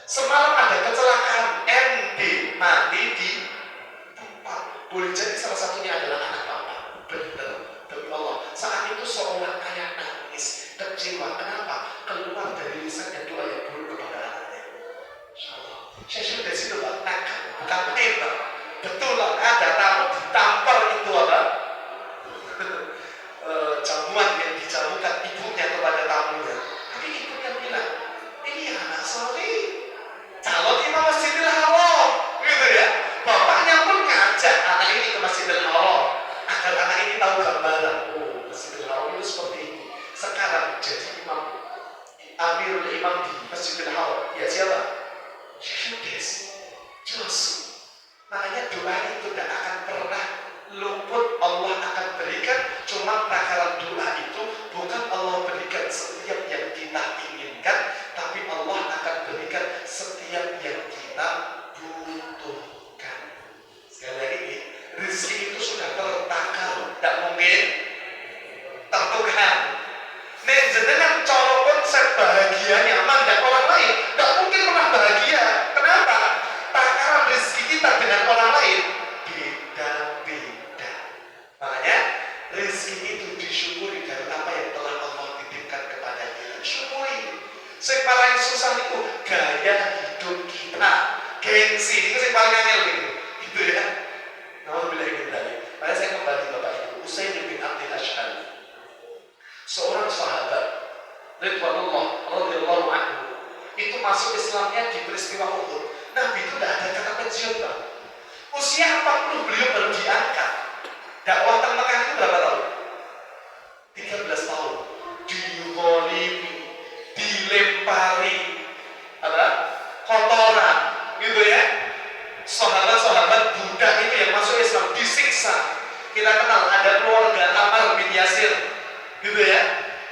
Semalam ada kecelakaan, MD mati di tempat. Boleh jadi salah satunya adalah anak Bapak. Benar, demi Allah. Saat itu seorang ayah nangis, kecewa. Kenapa? Keluar dari lisan dan doa yang buruk kepada anaknya. Insya Allah. Saya sudah situ, Pak, nakal. Bukan tembak. Betul lah, ada tamu ditampar itu apa? Jamuan yang dijamukan ibunya kepada tamunya. Tapi ibunya bilang, ini anak soleh, calon imam Masjidil Haram, gitu ya. Bapaknya pun ngajak anak ini ke Masjidil Haram agar anak ini tahu gambaran. Oh, Masjidil Haram itu seperti ini. Sekarang jadi imam, Amirul Imam di Masjidil Haram. Ya siapa? Syekh. Jelas. Makanya doa itu tidak akan pernah luput, Allah akan berikan. Cuma takaran doa itu bukan Allah berikan setiap yang kita inginkan, tapi Allah akan berikan setiap yang kita butuhkan. Sekali lagi, rezeki itu sudah tertakar, tidak mungkin tertukar. Nek jenengan cara konsep bahagia nyaman dan orang lain, tidak mungkin pernah bahagia. Kenapa? Takaran rezeki kita dengan orang lain beda-beda. Makanya rezeki itu disyukuri dari apa yang telah Allah titipkan kepada kita. Syukuri. Yang paling susah itu gaya hidup kita, gengsi itu yang paling angel gitu ya. Alhamdulillah ini tadi. Makanya saya kembali Bapak Ibu, Usaid bin Abdul sahabat-sahabat Buddha itu yang masuk Islam disiksa. Kita kenal ada keluarga Ammar bin Yasir, gitu ya,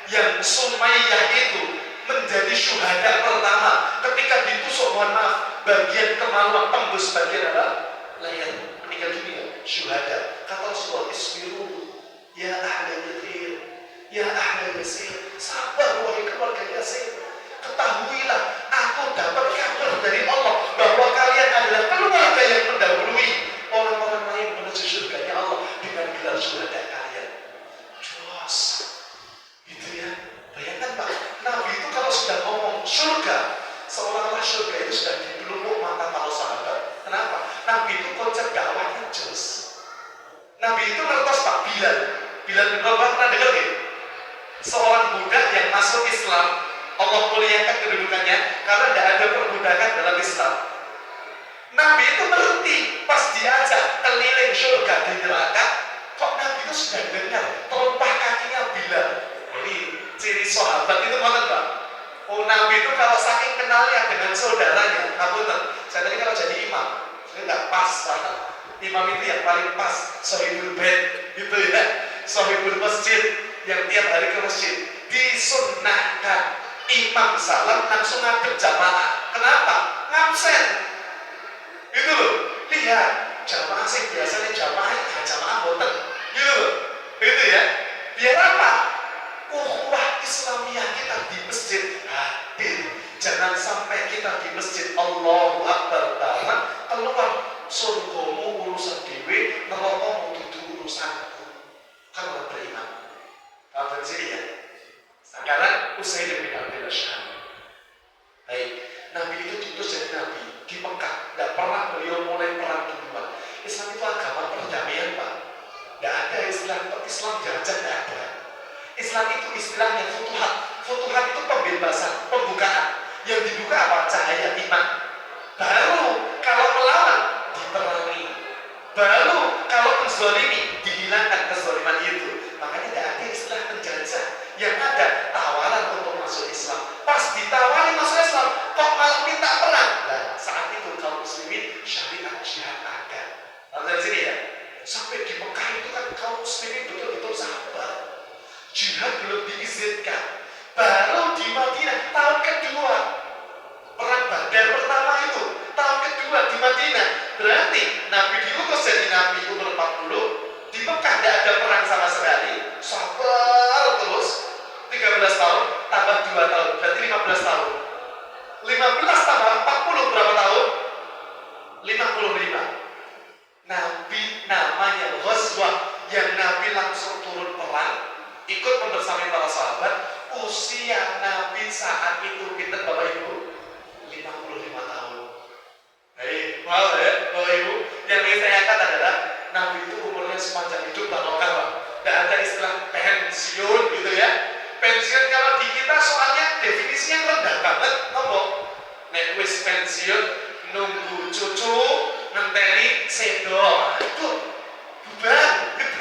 yang Sumayyah itu menjadi syuhada pertama ketika ditusuk, mohon maaf, bagian kemaluan tembus bagian apa? Leher, meninggal dunia, syuhada. Kata Rasulullah, isbiru ya ahla Yathir, ya ahla Yasir, sabar wahai keluarga Yasir. Ketahuilah, aku dapat kabar dari Allah bahwa kalian adalah keluarga yang mendahului orang-orang lain menuju surganya Allah dengan gelar syuhada kalian. Jos, gitu ya. Bayangkan Pak, Nabi itu kalau sudah ngomong surga, seolah-olah surga itu sudah dipelupuk mata para sahabat. Kenapa? Nabi itu konsep dakwahnya jos. Nabi itu ngertos Pak Bilal bin Rabah, pernah dengar nggak? Seorang budak yang masuk Islam, Allah muliakan kedudukannya karena tidak ada perbudakan dalam Islam. Nabi itu berhenti pas diajak keliling surga dan neraka. Kok Nabi itu sudah dengar telumpah kakinya Bilal. Ini ciri sahabat itu mana Pak? Oh, Nabi itu kalau saking kenalnya dengan saudaranya, ngapunten, saya tadi kalau jadi imam, saya nggak pas Pak. Imam itu yang paling pas, sahibul bait, gitu ya, sahibul masjid, yang tiap hari ke masjid. Disunnahkan imam salam langsung ngadep jamaah. Kenapa? Ngabsen. Gitu loh. Lihat, jamaah sih biasanya jamaah boten. Gitu loh. Itu ya. Biar apa? Ukhuwah Islamiyah kita di masjid hadir. Jangan sampai kita di masjid Allahu Akbar bareng keluar surgamu urusan dewe, nerakamu dudu urusanku. Kan ora beriman. Paham sini ya? Sekarang Usaid bin Abdullah Syam. Baik, Nabi itu diutus jadi Nabi di Mekah. Tidak pernah beliau mulai perang duluan. Islam itu agama perdamaian Pak. Tidak ada istilah Islam jajah, tidak ada. Islam itu istilahnya futuhat. Futuhat itu pembebasan, pembukaan. Yang dibuka apa? Cahaya iman. Baru kalau melawan diperangi. Baru kalau menzalimi dihilangkan kezaliman itu. Makanya tidak ada istilah penjajah. Yang ada tawaran untuk masuk Islam. Pas ditawari masuk Islam, kok malah minta perang? Nah, saat itu kaum muslimin syariat jihad ada. Dari sini ya. Sampai di Mekah itu kan kaum muslimin betul-betul sabar. Jihad belum diizinkan. Baru di Madinah tahun kedua. Perang Badar pertama itu tahun kedua di Madinah. Berarti Nabi diutus jadi Nabi umur 40. Di Mekah tidak ada perang sama sekali. Sabar terus. 13 tahun tambah 2 tahun berarti 15 tahun. 15 tambah 40 berapa tahun? 55. Nabi namanya Ghazwah, yang Nabi langsung turun perang, ikut membersamai para sahabat. Usia Nabi saat itu kita Bapak Ibu 55 tahun. Hei, wow ya Bapak Ibu. Yang ingin saya angkat adalah Nabi itu umurnya sepanjang hidup barokah Pak. Tidak ada istilah pensiun gitu ya. Pensiun kalau di kita soalnya definisinya rendah banget, apa? Nek wis pensiun nunggu cucu ngenteni sedo. Itu bubar, gitu.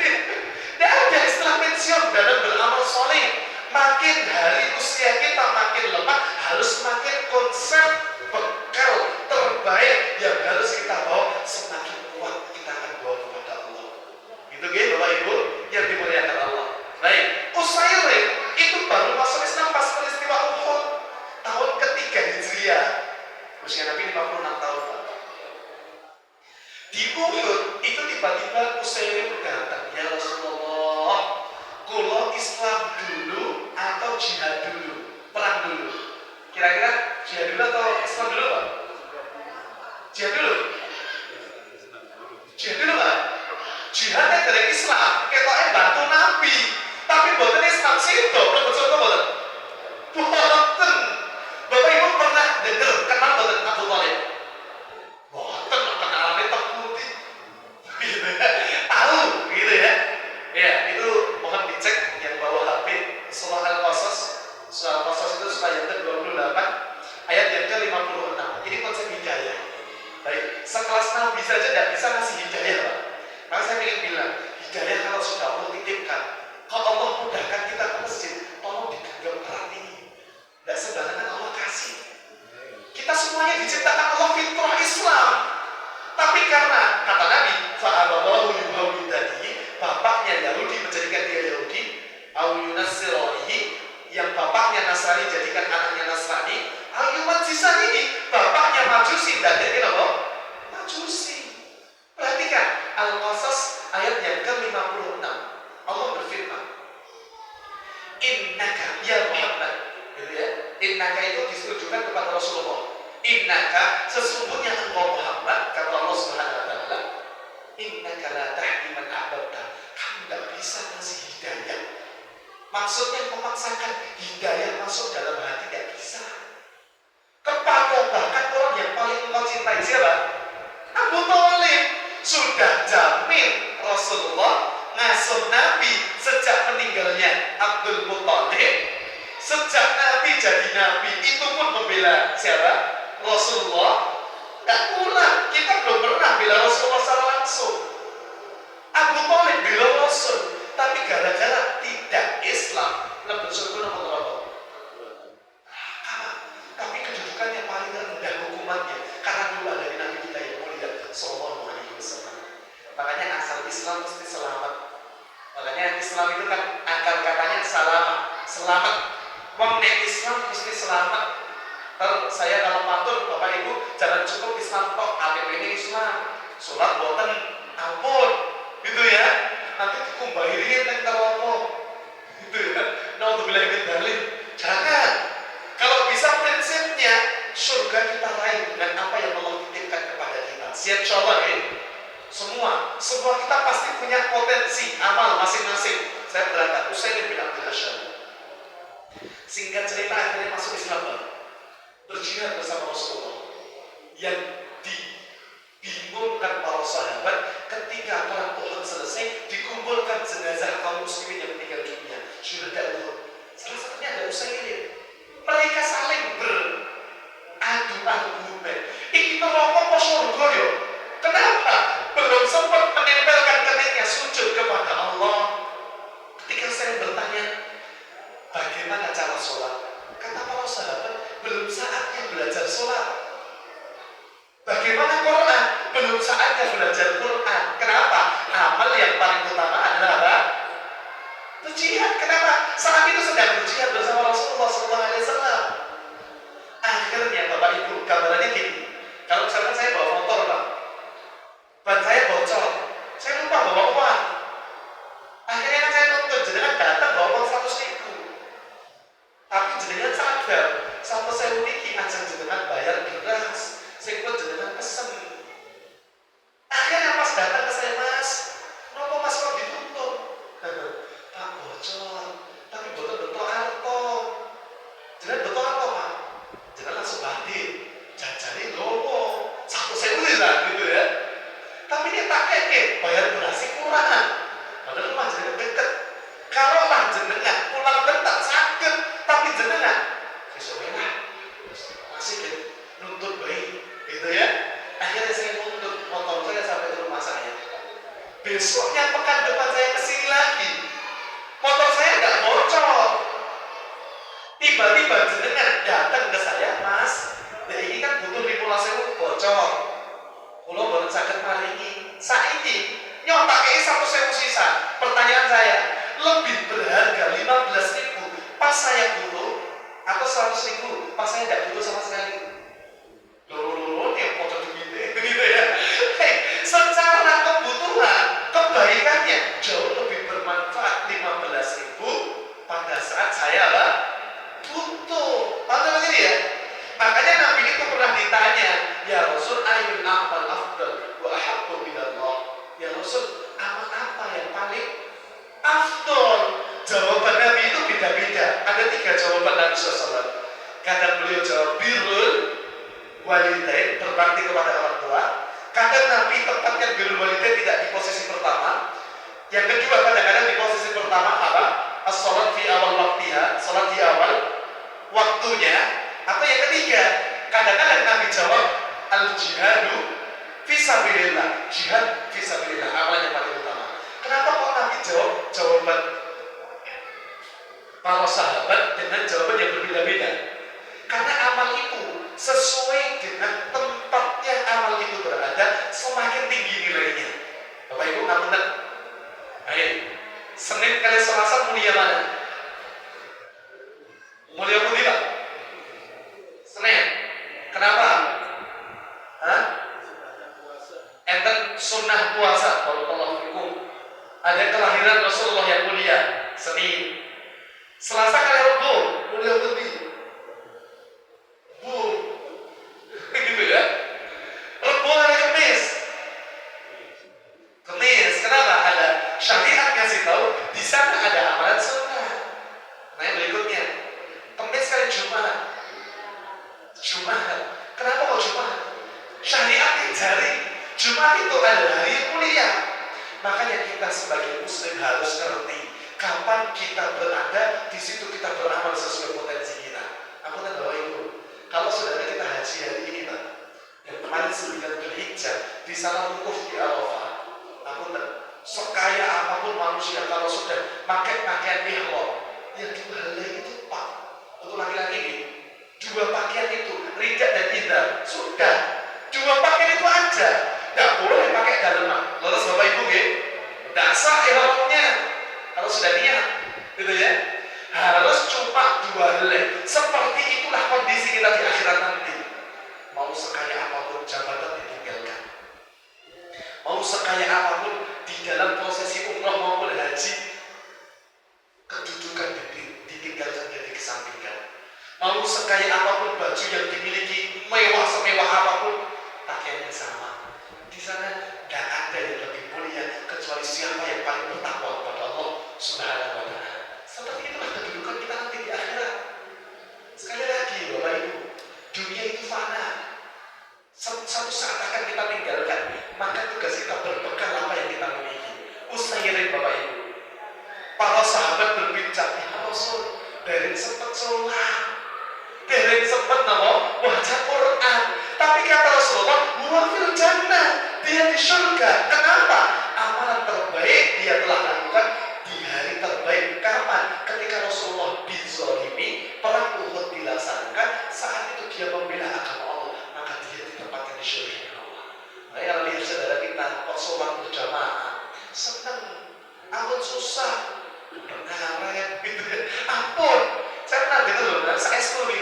Tidak ada istilah pensiun dalam beramal soleh. Makin hari usia kita makin lemah, harus makin konsep bekal terbaik yang harus kita bawa, semakin kuat kita akan bawa kepada Allah. Gitu gitu Bapak Ibu yang dimuliakan Allah. Baik, Usair itu baru masuk Islam pas peristiwa Uhud tahun ketiga Hijriah. Usia Nabi 56 tahun Pak. Di Uhud itu tiba-tiba Usair berkata, ya Rasulullah, kulo Islam dulu atau jihad dulu, perang dulu. Kira-kira jihad dulu atau Islam dulu Pak? Jihad dulu. Jihad dulu Pak. Jihadnya dari Islam, ketoknya bantu Nabi. Tapi buatan Islam situ, betul-betul buatan. Buatan. Bapak Ibu pernah dengar kenal buatan Abu Thalib? Buatan, kenalannya tak putih. Gitu ya. Tahu, gitu ya. Ya, itu mohon dicek yang bawa HP. Surah Al-Qasas. Surah Al-Qasas itu surah yang ke-28, ayat yang ke-56. Ini konsep hidayah. Baik, sekelas Nabi saja tidak bisa ngasih hidayah Pak. Maka saya ingin bilang, hidayah kalau sudah Allah titipkan, kalau Allah mudahkan kita ke masjid, tolong digenggam erat ini. Tidak sembarangan Allah kasih. Kita semuanya diciptakan Allah fitrah Islam. Tapi karena kata Nabi, fa'abawahu yuhawidanihi, bapaknya Yahudi menjadikan dia Yahudi, au yunassironihi, yang bapaknya Nasrani jadikan anaknya Nasrani, au yumajisanihi, bapaknya Majusi dan dia apa? Majusi. Perhatikan Al-Qasas ayat yang ke-56. Allah berfirman, innaka ya Muhammad, gitu ya. Innaka itu ditujukan kepada Rasulullah. Innaka, sesungguhnya engkau Muhammad, kata Allah Subhanahu wa taala, innaka la tahdi man ahbabta. Kamu tidak bisa ngasih hidayah. Maksudnya memaksakan hidayah masuk dalam hati tidak bisa. Kepada bahkan orang yang paling engkau cintai siapa? Abu Thalib. Sudah jamin Rasulullah ngasuh Nabi sejak meninggalnya Abdul Muttalib. Sejak Nabi jadi Nabi itu pun membela siapa? Rasulullah. Tidak kurang, kita belum pernah bela Rasulullah secara langsung. Abu Thalib bela Rasul, tapi gara-gara tidak Islam, lebih surga nomor berapa? Tapi kedudukannya paling rendah hukumannya karena dulu ada di Nabi kita yang mulia Sallallahu Alaihi Wasallam. Makanya asal Islam mesti selamat. Makanya Islam itu kan akar katanya selamat. Wong nek Islam mesti selamat. Terus saya kalau matur Bapak Ibu jangan cukup Islam tok, KTP ini Islam, sholat boten ampun, gitu ya. Nanti dikumbahirin nang tawopo, gitu ya. Naudzubillah min dzalik. Jangan. Kalau bisa prinsipnya surga kita raih dengan apa yang Allah titipkan kepada kita. Siap insyaallah ya. Semua kita pasti punya potensi amal masing-masing. Saya berangkat Utsaimin bin Abdul Asyad. Singkat cerita akhirnya masuk Islam baru. Berjihad bersama Rasulullah. Yang dibingungkan para sahabat ketika perang Uhud selesai, dikumpulkan jenazah kaum muslimin yang meninggal dunia. Syuhada Uhud. Salah satunya ada Utsaimin. Mereka saling beradu argumen. Iki neraka apa surga yo? Kenapa? Belum sempat menempelkan keningnya sujud kepada Allah. Ketika saya bertanya, bagaimana cara sholat? Kata para sahabat, belum saatnya belajar sholat. Bagaimana Quran? Belum saatnya belajar Quran. Kenapa? Amal yang paling utama adalah apa? Berjihad. Kenapa? Saat itu sedang berjihad bersama Rasulullah SAW. Akhirnya Bapak Ibu, gambarannya gini. Kalau misalkan saya bawa motor, Pak, ban saya bocor, saya lupa bawa uang. Akhirnya kan saya nuntut, jenengan datang bawa uang 100.000. Tapi jenengan sadar, 100.000 ini ajang jenengan bayar beras, sing pun jenengan pesen. Akhirnya pas datang ke saya, Mas, nopo Mas kok dituntut? Tak bocor, tapi betul-betul arto. Jenengan betul arto, Pak. Jenengan langsung batin, jajanin lopo, 100.000 lah, gitu ya. Tapi dia tak keke, bayar berasnya kurang. Padahal rumah jenengan deket. Kalau lah jenengan pulang bentar sakit, tapi jenengan besoknya lah masih nuntut bayi, gitu ya. Akhirnya saya nuntut motor saya sampai ke rumah saya. Besoknya pekan depan saya kesini lagi, motor saya nggak bocor. Tiba-tiba jenengan datang ke saya, Mas, ini kan butuh 15.000 bocor. Kalau baru sakit maringi, saiki nyok pakai 100.000 sisa. Pertanyaan saya, lebih berharga 15.000 pas saya butuh atau 100.000 pas saya tidak butuh sama sekali? Loh, yang foto gitu ya. Secara kebutuhan, kebaikannya jauh lebih bermanfaat 15.000 pada saat saya lah butuh. Paham begini ya? Makanya Nabi itu pernah ditanya, ya Rasul, ayyul a'mal afdal wa ahabbu ilallah. Ya Rasul, amal apa yang paling afdal? Jawaban Nabi itu beda-beda. Ada 3 jawaban Nabi SAW. Kadang beliau jawab birrul walidain, berbakti kepada orang tua. Kadang Nabi tempatkan birrul walidain tidak di posisi pertama. Yang kedua, kadang-kadang di posisi pertama apa? As-salat fi awal waktiha, salat di awal waktunya. Atau yang ketiga, kadang-kadang Nabi jawab al-jihadu fisabilillah, jihad fisabilillah, amalan yang paling utama. Kenapa kok Nabi jawab jawaban para sahabat dengan jawaban yang berbeda-beda? Karena amal itu sesuai dengan tempat tempatnya amal itu berada, semakin tinggi nilainya. Bapak Ibu ngapunten. Ayo, Senin kali Selasa mulia mana? Mulia putih Pak? Senin. Kenapa? Hah? Enten sunnah puasa. Barakallahu fikum. Ada kelahiran Rasulullah yang mulia. Senin. Selasa kali Rabu mulia putih. Bu. Gitu ya. Rabu hari Kamis. Kemis, kenapa? Ada syariat kasih tahu di sana ada amalan sunnah. Nah yang berikutnya, Kemis kali Jumat. Jumat. Kenapa kok Jumat? Syariat mencari Jumat itu adalah hari yang mulia. Makanya kita sebagai muslim harus ngerti kapan kita berada, di situ kita beramal sesuai potensi kita. Aku tak bawa Ibu. Kalau saudara kita haji hari ini Pak, yang kemarin 9 Dzulhijjah di sana wukuf di Arafah. Aku tak sekaya apapun manusia kalau sudah pakai pakaian ihram, yang dibalai itu Pak, untuk laki-laki ini 2 pakaian itu, ridha dan izar, sudah 2 pakaian itu aja. Tidak boleh pakai daleman. Lalu Bapak Ibu tidak sah ihramnya kalau sudah niat, gitu ya. Harus cuma 2 helai. Seperti itulah kondisi kita di akhirat nanti. Mau sekaya apapun jabatan ditinggalkan, mau sekaya apapun di dalam prosesi umrah maupun haji, kedudukan ditinggalkan dan dikesampingkan. Mau sekaya apapun baju yang dimiliki, mewah semewah apapun, pakaiannya sama. Di sana tidak ada yang lebih mulia kecuali siapa yang paling bertakwa kepada Allah Subhanahu wa Ta'ala. Seperti itulah kedudukan kita nanti di akhirat. Sekali lagi Bapak Ibu, dunia itu fana. Satu saat akan kita tinggalkan, maka tugas kita berbekal apa yang kita miliki. Usairin Bapak Ibu, para sahabat berbincang, ya Rasul, dari sempat sholat, dari sempat baca Quran, tapi kata Rasulullah, huwa fil jannah, dia di surga. Kenapa? Amalan terbaik dia telah lakukan di hari terbaik. Kapan? Ketika Rasulullah bizolimi, perang Uhud dilaksanakan, saat itu dia membela agama Allah, maka dia ditempatkan di surga Allah. Nah, yang lihat saudara kita kok sholat berjamaah, senang, ampun susah, benar gitu. Ampun, saya pernah dengar loh, saya sekolah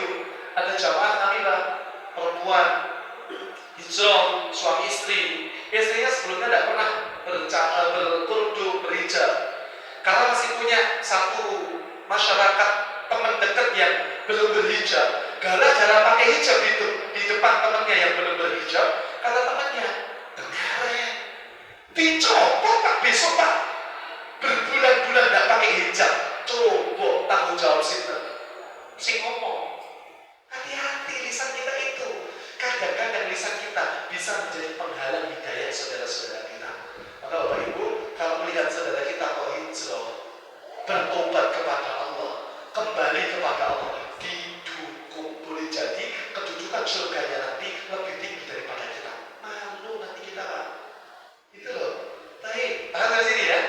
ada jamaah kami lah, perempuan hijrah, suami istri, istrinya sebelumnya tidak pernah berkerudung, berhijab, karena masih punya satu masyarakat teman dekat yang belum berhijab. Gara-gara pakai hijab itu di depan temannya yang belum berhijab, kata temannya, dengar dicopot Pak besok Pak, berbulan-bulan tidak pakai hijab. Coba tanggung jawab si ngomong. Hati-hati lisan kita itu. Kadang-kadang lisan kita bisa menjadi penghalang hidayah saudara-saudara kita. Maka Bapak Ibu, kalau melihat saudara kita kok hijrah, bertobat kepada Allah, kembali kepada Allah, didukung, boleh jadi kedudukan surganya nanti lebih tinggi daripada kita. Malu nanti kita Pak. Itu loh. Baik, tahan dari sini ya.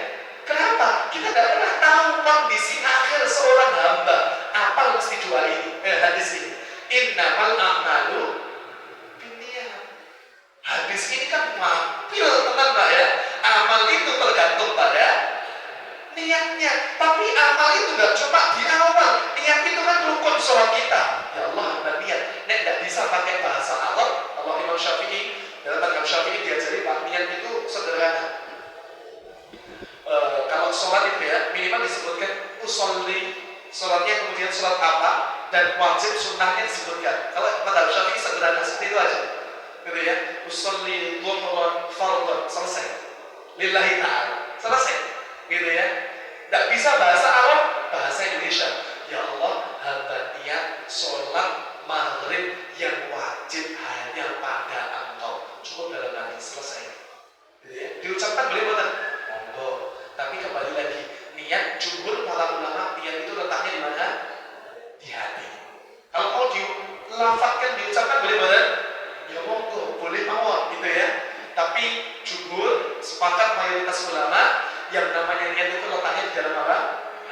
Kenapa? Kita tidak pernah tahu kondisi akhir seorang hamba. Apa mesti dua ini? Hadis ini. Innamal a'malu binniyat. Hadis ini kan mampil teman Pak ya. Amal itu tergantung pada niatnya. Tapi amal itu tidak cuma di awal. Niat itu kan rukun sholat kita. Ya Allah, hamba niat. Nek tidak bisa pakai bahasa Arab. Allah Imam Syafi'i, dalam Imam Syafi'i diajari Pak, niat itu sederhana. Kalau sholat itu ya, minimal disebutkan usolli, sholatnya kemudian sholat apa, dan wajib sunnahnya disebutkan. Kalau madhab Syafi'i sederhana seperti itu aja, gitu ya. Usolli dhuhran fardhan, selesai. Lillahi ta'ala, selesai, gitu ya. Tidak bisa bahasa Arab, bahasa Indonesia. Ya Allah, hamba niat sholat maghrib yang wajib hanya pada Engkau. Cukup dalam hati, selesai. Gitu ya. Diucapkan boleh buatan, monggo. Tapi kembali lagi, niat jumhur para ulama, niat itu letaknya di mana? Di hati. Kalau mau dilafadzkan, diucapkan boleh badan? Ya monggo, boleh mawon, gitu ya. Tapi jumhur sepakat mayoritas ulama yang namanya niat itu letaknya di dalam apa?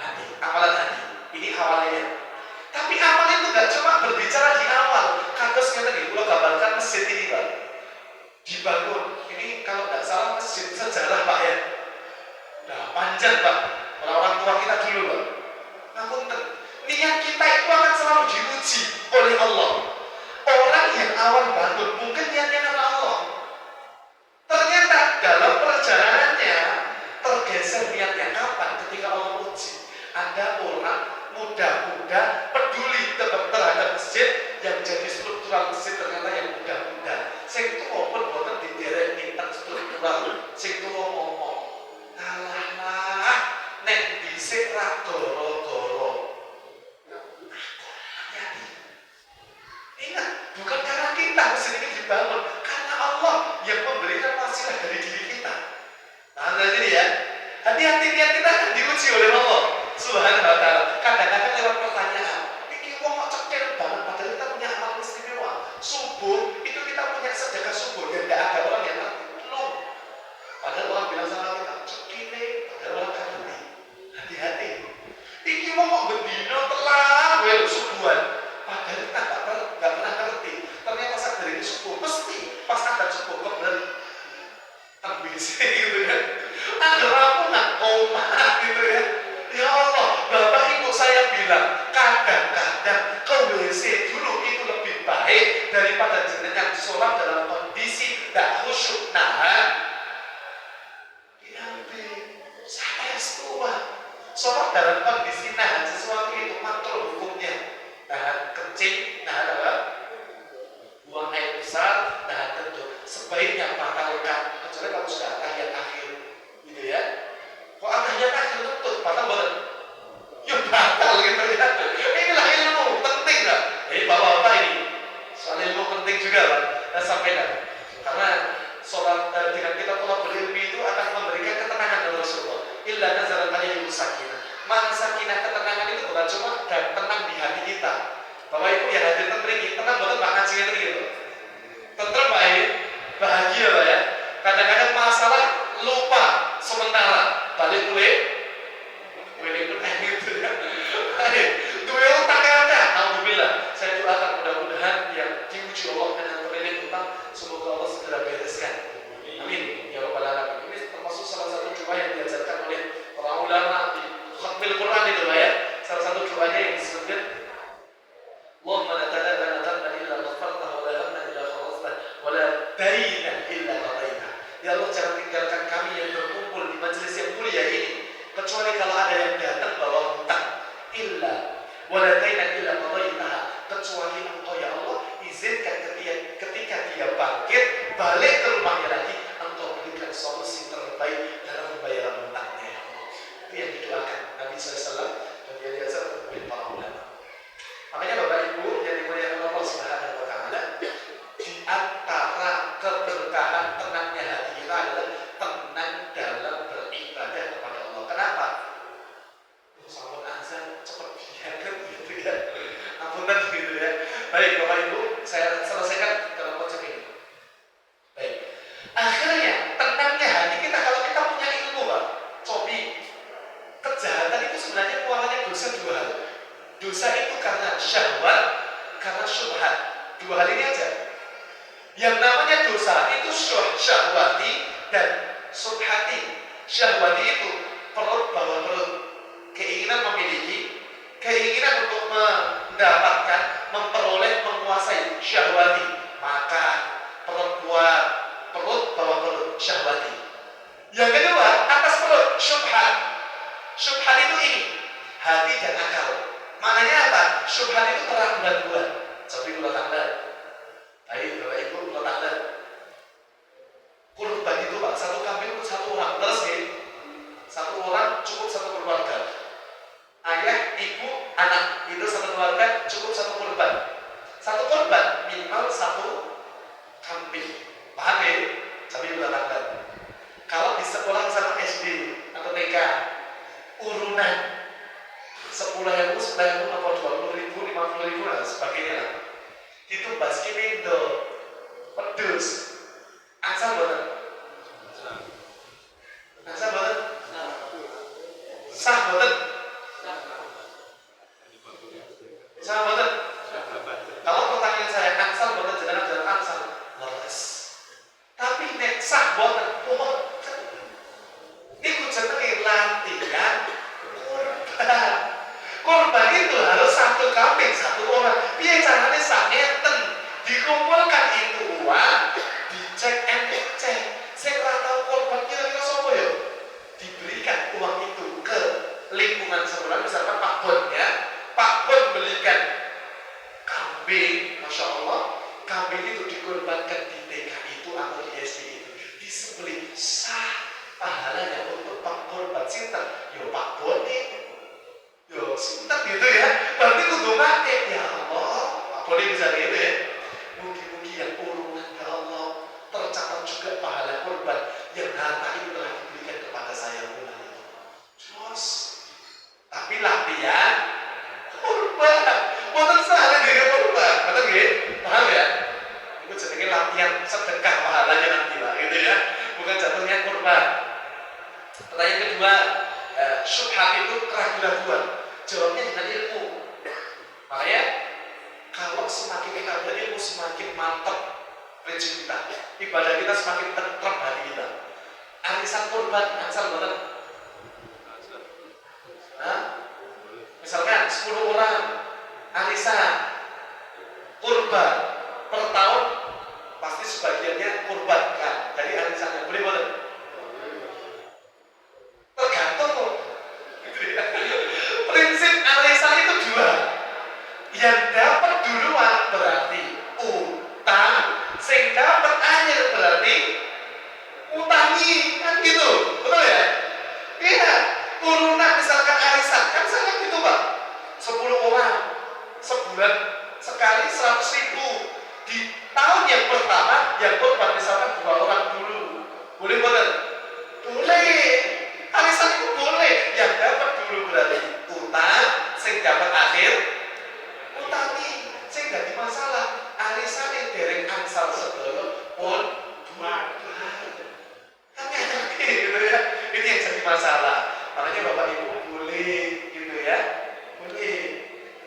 Hati, amalan hati. Ini awalnya. Tapi amal itu gak cuma berbicara di awal. Kados kita nih, kalau gambarkan masjid ini Pak. dibangun. Ini kalau tidak salah masjid sejarah Pak ya. Nah, panjang Pak. Orang-orang tua kita dulu Pak. Ngapunten, niat kita itu akan selalu diuji oleh Allah. Orang yang awal bangun mungkin niatnya karena Allah. Ternyata dalam perjalanannya tergeser niatnya kapan? Ketika Allah uji. Ada orang muda-muda peduli terhadap masjid, yang jadi struktural masjid ternyata yang muda-muda. Sing tuwa pun boten diderek tentang struktural. Sing tuwa ngomong, "Alah, nek dhisik ra goro-goro." Hati-hati. Ingat, bukan karena kita mesin ini dibangun, karena Allah yang memberikan wasilah dari diri kita. Nah, ini ya. Hati-hati, niat kita akan diuji oleh Allah Subhanahu wa ta'ala. Kadang-kadang lewat pertanyaan, ini wong kok cekil banget, padahal kita punya amal istimewa. Subuh, itu kita punya sedekah subuh, dan tidak ada orang yang ngerti. Belum. Padahal orang bilang sama kita, cekile, padahal orang kan ngerti. Hati-hati. Ini wong kok bendino telah, well, subuhan. Padahal kita nggak pernah ngerti. Ternyata saat dari ini subuh, mesti pas ada subuh, kok bener ambisi gitu ya. Ada apa nggak koma gitu ya. Ya Allah, Bapak Ibu saya bilang, kadang-kadang ke WC dulu itu lebih baik daripada jenengan sholat dalam kondisi tidak khusyuk. Nah, saya tua. Sholat dalam kondisi nahan sesuatu itu makruh hukumnya. Nahan kencing, nahan apa? Buang air besar, nahan kentut. Sebaiknya batalkan, kecuali kalau sudah tahiyat akhir, gitu ya. Kok tahiyat akhir kentut, batal banget? Ya batal gitu ya. Inilah ilmu, penting nggak? Bapak-bapak ini, soal ilmu penting juga Pak. Dan sampaikan, karena sholat dengan kita tolak berilmi itu akan memberikan ketenangan dari Rasulullah. Illa nazarat alaihi sakinah. Mana sakinah, ketenangan itu bukan cuma dan tenang di hati kita. Bapak Ibu yang hadir tentriki, tenang banget Pak ngaji gitu. Tentrem Pak ini, bahagia Pak ya. Kadang-kadang masalah lupa sementara, balik gue itu kayak gitu ya. Gue otak ada. Alhamdulillah, saya doakan mudah-mudahan yang diuji Allah dengan triliun utang, semoga Allah segera bereskan. Amin. Ya Rabbal Alamin. Ini termasuk salah satu doa yang diajarkan oleh para ulama di khatmil Quran itu Pak ya. Salah satu doanya yang disebut Allahumma la tadana dhanban illa ghafartahu wa la hamman illa kharajtahu wa la daynan illa qadaitahu. Ya Allah, jangan tinggalkan kami yang berkumpul di majelis yang mulia ini kecuali kalau ada yang datang bawa hutang. Illa wa la daynan illa qadaitahu. Kecuali Engkau ya Allah izinkan ketika dia bangkit balik ke rumahnya lagi, Engkau berikan solusi terbaik dalam pembayaran hutangnya ya Allah. Itu yang didoakan Nabi SAW dan dia diajar oleh para ulama. Makanya Bapak Ibu yang dimuliakan Allah Subhanahu wa ta'ala, di antara keberkahan tenangnya hati kita adalah tenang dalam beribadah kepada Allah. Kenapa? Sampun azan cepat banget gitu ya. Ampunan gitu ya. Baik Bapak Ibu, saya selesaikan dalam konsep ini. Baik. Akhirnya tenangnya hati kita kalau kita punya ilmu Pak. Cobi. Kejahatan itu sebenarnya keluarannya dosa dua hal. Dosa itu karena syahwat, karena syubhat. Dua hal ini aja. Yang namanya dosa itu syahwati dan subhati. Syahwati itu perut bawah perut, keinginan memiliki, keinginan untuk mendapatkan, memperoleh, menguasai. Syahwati, makan, perempuan, perut bawah perut, syahwati. Yang kedua, atas perut, syubhat. Syubhat itu ini, hati dan akal. Maknanya apa? Syubhat itu terang dan bulan. Jadi gula tanda. Ayo Bapak Ibu gula tanda. Kurban itu Pak, satu kambing untuk satu orang. Terus ya, satu orang cukup satu keluarga. Ayah, ibu, anak itu satu keluarga cukup satu kurban. Satu kurban minimal satu kambing. Paham ya? Jadi gula tanda. Kalau di sekolah misalnya SD atau TK, urunan 10.000, 20.000, 50.000, dan sebagainya lah. Itu baski mindo, pedus, asal banget, asal banget, sah banget, sah banget. Kalau pertanyaan saya, asal banget jangan asal, leres. kedua, syubhat itu keraguan-keraguan. Jawabnya dengan ilmu. Makanya kalau semakin kita berilmu, semakin mantap prinsip kita. Ibadah kita semakin tentrem hati kita. Arisan kurban, asal bener. Misalkan 10 orang arisan kurban per tahun, pasti sebagiannya kurban kan dari arisannya. Boleh boleh? Tergantung kok. Prinsip arisan itu dua. Yang dapat duluan berarti utang, sing dapat akhir berarti utangi, kan gitu, betul ya? Iya, urunan misalkan arisan kan sangat gitu Pak. 10 orang sebulan sekali 100.000. Di tahun yang pertama yang korban misalkan 2 orang dulu, boleh boleh? Boleh. Arisan itu boleh. Yang dapat dulu berarti utang, sing dapat akhir utangi. Sing dadi masalah arisan yang dereng angsal sedaya pun gitu ya. Ini yang jadi masalah. Makanya Bapak Ibu boleh gitu ya. Boleh.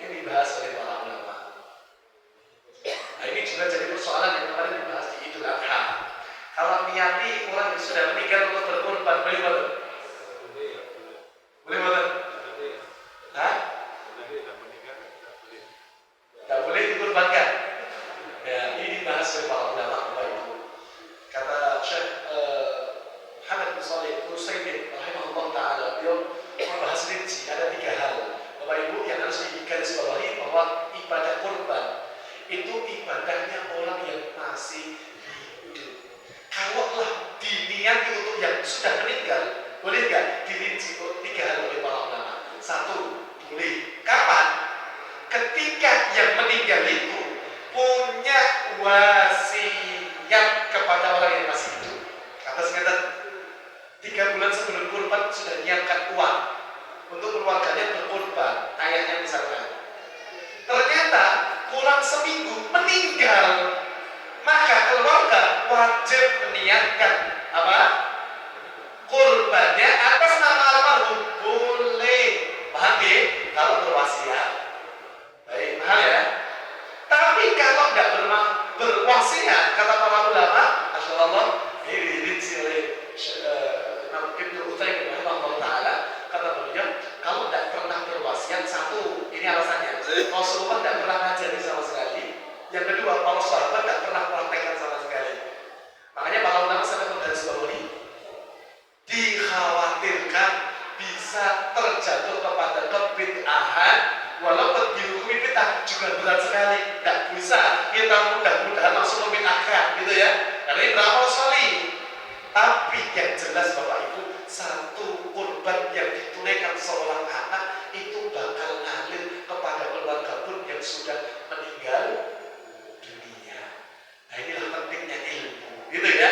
Ini dibahas oleh para ulama. Nah, ini juga jadi persoalan yang kemarin dibahas di Idul Adha. Kalau niati orang yang sudah meninggal untuk berkorban, boleh boleh? Boleh boleh? Hah? Tidak boleh dikorbankan. Ya, ini dibahas oleh para ulama Bapak Ibu. Kata Syekh Muhammad bin Shalih Al-Utsaimin rahimahullah taala, beliau membahas rinci ada 3 hal Bapak Ibu yang harus digarisbawahi bahwa ibadah kurban itu ibadahnya orang yang masih hidup. Kalaulah diniati untuk yang sudah meninggal, boleh nggak dirinci 3 hal oleh para ulama? 1, boleh. Kapan? Ketika yang meninggal itu punya wasiat kepada orang yang masih hidup. Kata sekitar 3 bulan sebelum kurban sudah menyiapkan uang untuk keluarganya berkurban, ayahnya misalkan. Ternyata kurang seminggu meninggal, maka keluarga wajib meniatkan apa? Kurbannya atas nama almarhum. Boleh, paham ya? Kalau berwasiat, baik, paham ya? Tapi kalau tidak berwasiat, kata para ulama, masyaallah, ini dirinci oleh Imam Ibnu Utsaimin rahimahullah taala, kata beliau, kalau tidak pernah berwasiat, 1, ini alasannya, Rasulullah tidak pernah ngajari sama sekali. Yang kedua, para sahabat tidak pernah praktekkan sama sekali. Makanya para ulama sampai menggarisbawahi, dikhawatirkan bisa terjatuh kepada kebid'ahan, walaupun dihukumi bid'ah juga berat sekali. Tidak bisa kita mudah-mudahan langsung membid'ahkan, gitu ya. Karena ini beramal solih. Tapi yang jelas Bapak Ibu, 1 kurban yang ditunaikan seorang anak itu bakal ngalir kepada keluarga pun yang sudah meninggal dunia. Nah, inilah pentingnya ilmu, gitu ya.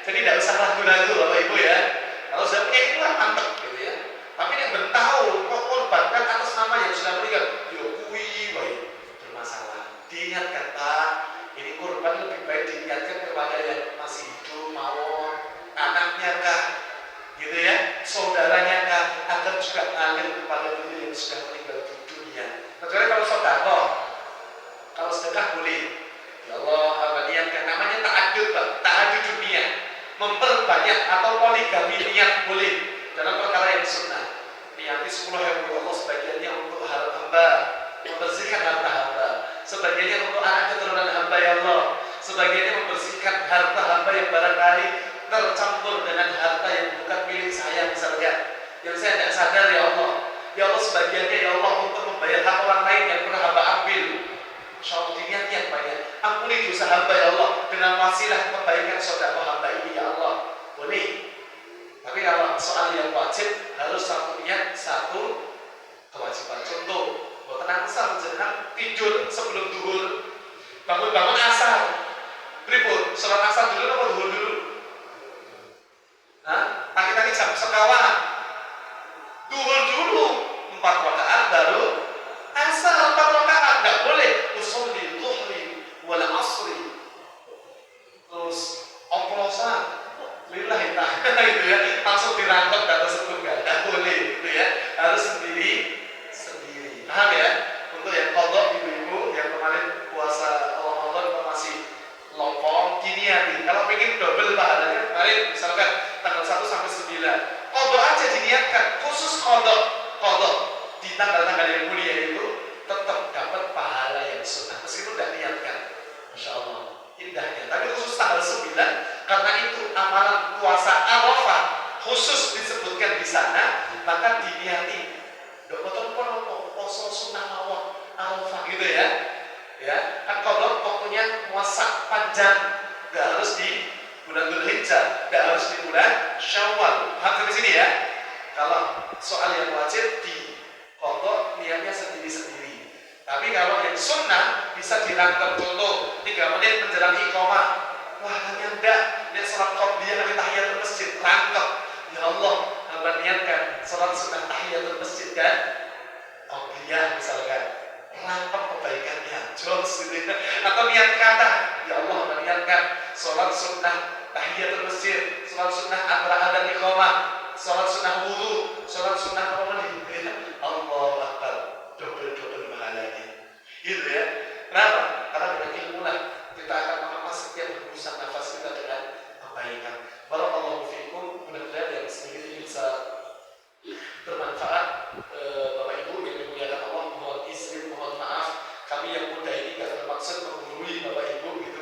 Jadi tidak usah ragu-ragu Bapak Ibu ya. Kalau sudah punya ilmu kan mantap, gitu ya. Tapi yang bertahu kok korbankan atas nama yang sudah meninggal, kui, baik, bermasalah. Diingatkan Pak, ini korban lebih baik diingatkan kepada yang masih hidup, mawon, anaknya kah, gitu ya, saudaranya kah, agar juga ngalir kepada diri yang sudah meninggal di dunia. Kecuali kalau sedekah, kalau sedekah boleh. Ya Allah, niatkan, namanya ta'adud Pak, ta'adud dunia, memperbanyak atau poligami niat boleh dalam perkara yang sunnah. Niati 10 ribu Allah, sebagiannya untuk hamba, membersihkan harta hamba, sebagiannya untuk anak keturunan hamba ya Allah, sebagiannya membersihkan harta hamba yang barangkali tercampur dengan harta yang bukan milik saya misalnya, yang saya tidak sadar ya Allah. Ya Allah, sebagiannya ya Allah untuk membayar hak orang lain yang pernah hamba ambil. Insya Allah diniatkan banyak. Ampuni dosa hamba ya Allah dengan wasilah kebaikan sedekah hamba ini ya Allah. Boleh. Tapi kalau soal yang wajib harus 1 niat, 1 kewajiban. Contoh, buat tenang asal jangan tidur sebelum duhur, bangun-bangun asar. Berikut, sholat asar dulu atau duhur dulu? Nah, pagi-pagi jam sekawan, duhur dulu 4 rakaat baru asar 4 rakaat. Tidak boleh usolli dhuhri wal asri terus oplosan lillahi ta'ala gitu ya, langsung dirangkap gak tersebut gak ada. kodok di tanggal-tanggal yang mulia itu tetap dapat pahala yang sunnah meskipun tidak niatkan. Masya Allah, indahnya. Tapi khusus tanggal 9 karena itu amalan puasa Arafah khusus disebutkan di sana, maka diniati. Dokter pun poso sunnah mawon Arafah gitu ya. Ya, kan kodok pokoknya puasa panjang, nggak harus di bulan Dzulhijjah, nggak harus di bulan Syawal. Paham sampai sini ya? Kalau soal yang wajib di kodok niatnya sendiri-sendiri. Tapi kalau yang sunnah bisa dirangkap, contoh 3 menit menjelang iqamah. Wah, ternyata lihat sholat qobliyah nanti tahiyatul masjid, rangkap. Ya Allah, hamba niatkan sholat sunnah tahiyatul masjid kan? Qobliyah misalkan. Rangkap kebaikannya, jos gitu. Atau niat kata, ya Allah, hamba niatkan sholat sunnah tahiyatul masjid, sholat sunnah antara adzan iqamah, sholat sunnah wudu, sholat sunnah apa lagi? Allahu Akbar, double pahalanya. Gitu ya. Kenapa? Karena dengan ilmu lah kita akan mengemas setiap hembusan nafas kita dengan kebaikan. Barakallahu fiikum. Mudah-mudahan yang sedikit ini bisa bermanfaat. Bapak Ibu yang dimuliakan Allah, mohon izin, mohon maaf. Kami yang muda ini tidak bermaksud menggurui Bapak Ibu gitu.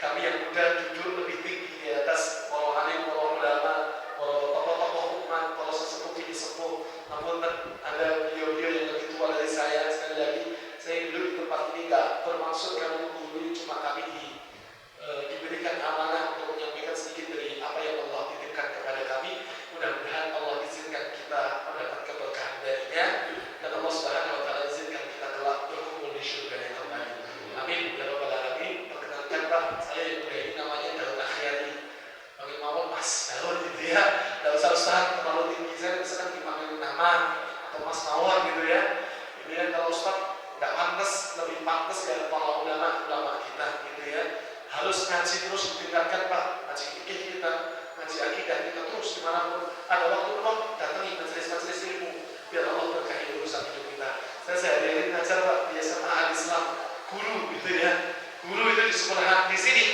Kami yang muda duduk lebih tinggi di atas para alim, para ulama, para tokoh-tokoh umat, para sesepuh ini sepuh. Namun ada beliau-beliau yang lebih tua dari saya. Sekali lagi, saya duduk di tempat ini tidak bermaksud kami menggurui, cuma kami diberikan amanah untuk menyampaikan sedikit dari apa yang Allah titipkan kepada kami. Mudah-mudahan Allah izinkan kita mendapat keberkahan darinya, dan Allah Subhanahu wa taala izinkan kita kelak berkumpul di surga yang kembali. Amin ya rabbal alamin. Perkenalkan Pak, saya yang muda ini namanya Daud Akhyari. Panggil mawon Mas Daud gitu ya. Tidak usah Ustaz terlalu tinggi, saya misalkan dipanggil nama atau Mas Mawon gitu ya. Jadi kan kalau Ustaz tidak pantas, lebih pantas ya para ulama kita gitu ya. Harus ngaji terus ditingkatkan Pak, ngaji fikih kita, ngaji akidah kita terus dimanapun ada waktu luang, datangi majelis-majelis ilmu biar Allah berkahi urusan hidup kita. Saya sehari-hari ngajar Pak di SMA Al-Islam, guru gitu ya. Guru itu di sekolah di sini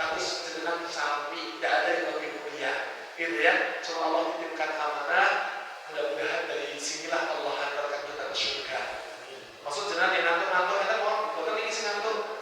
harus jenengan sampai tidak ada yang lebih mulia gitu ya. Cuma Allah titipkan amanah, mudah-mudahan dari sinilah Allah hantarkan kita ke surga. Maksud jenengan yang ngantuk-ngantuk kita mau bukan ini sih ngantuk.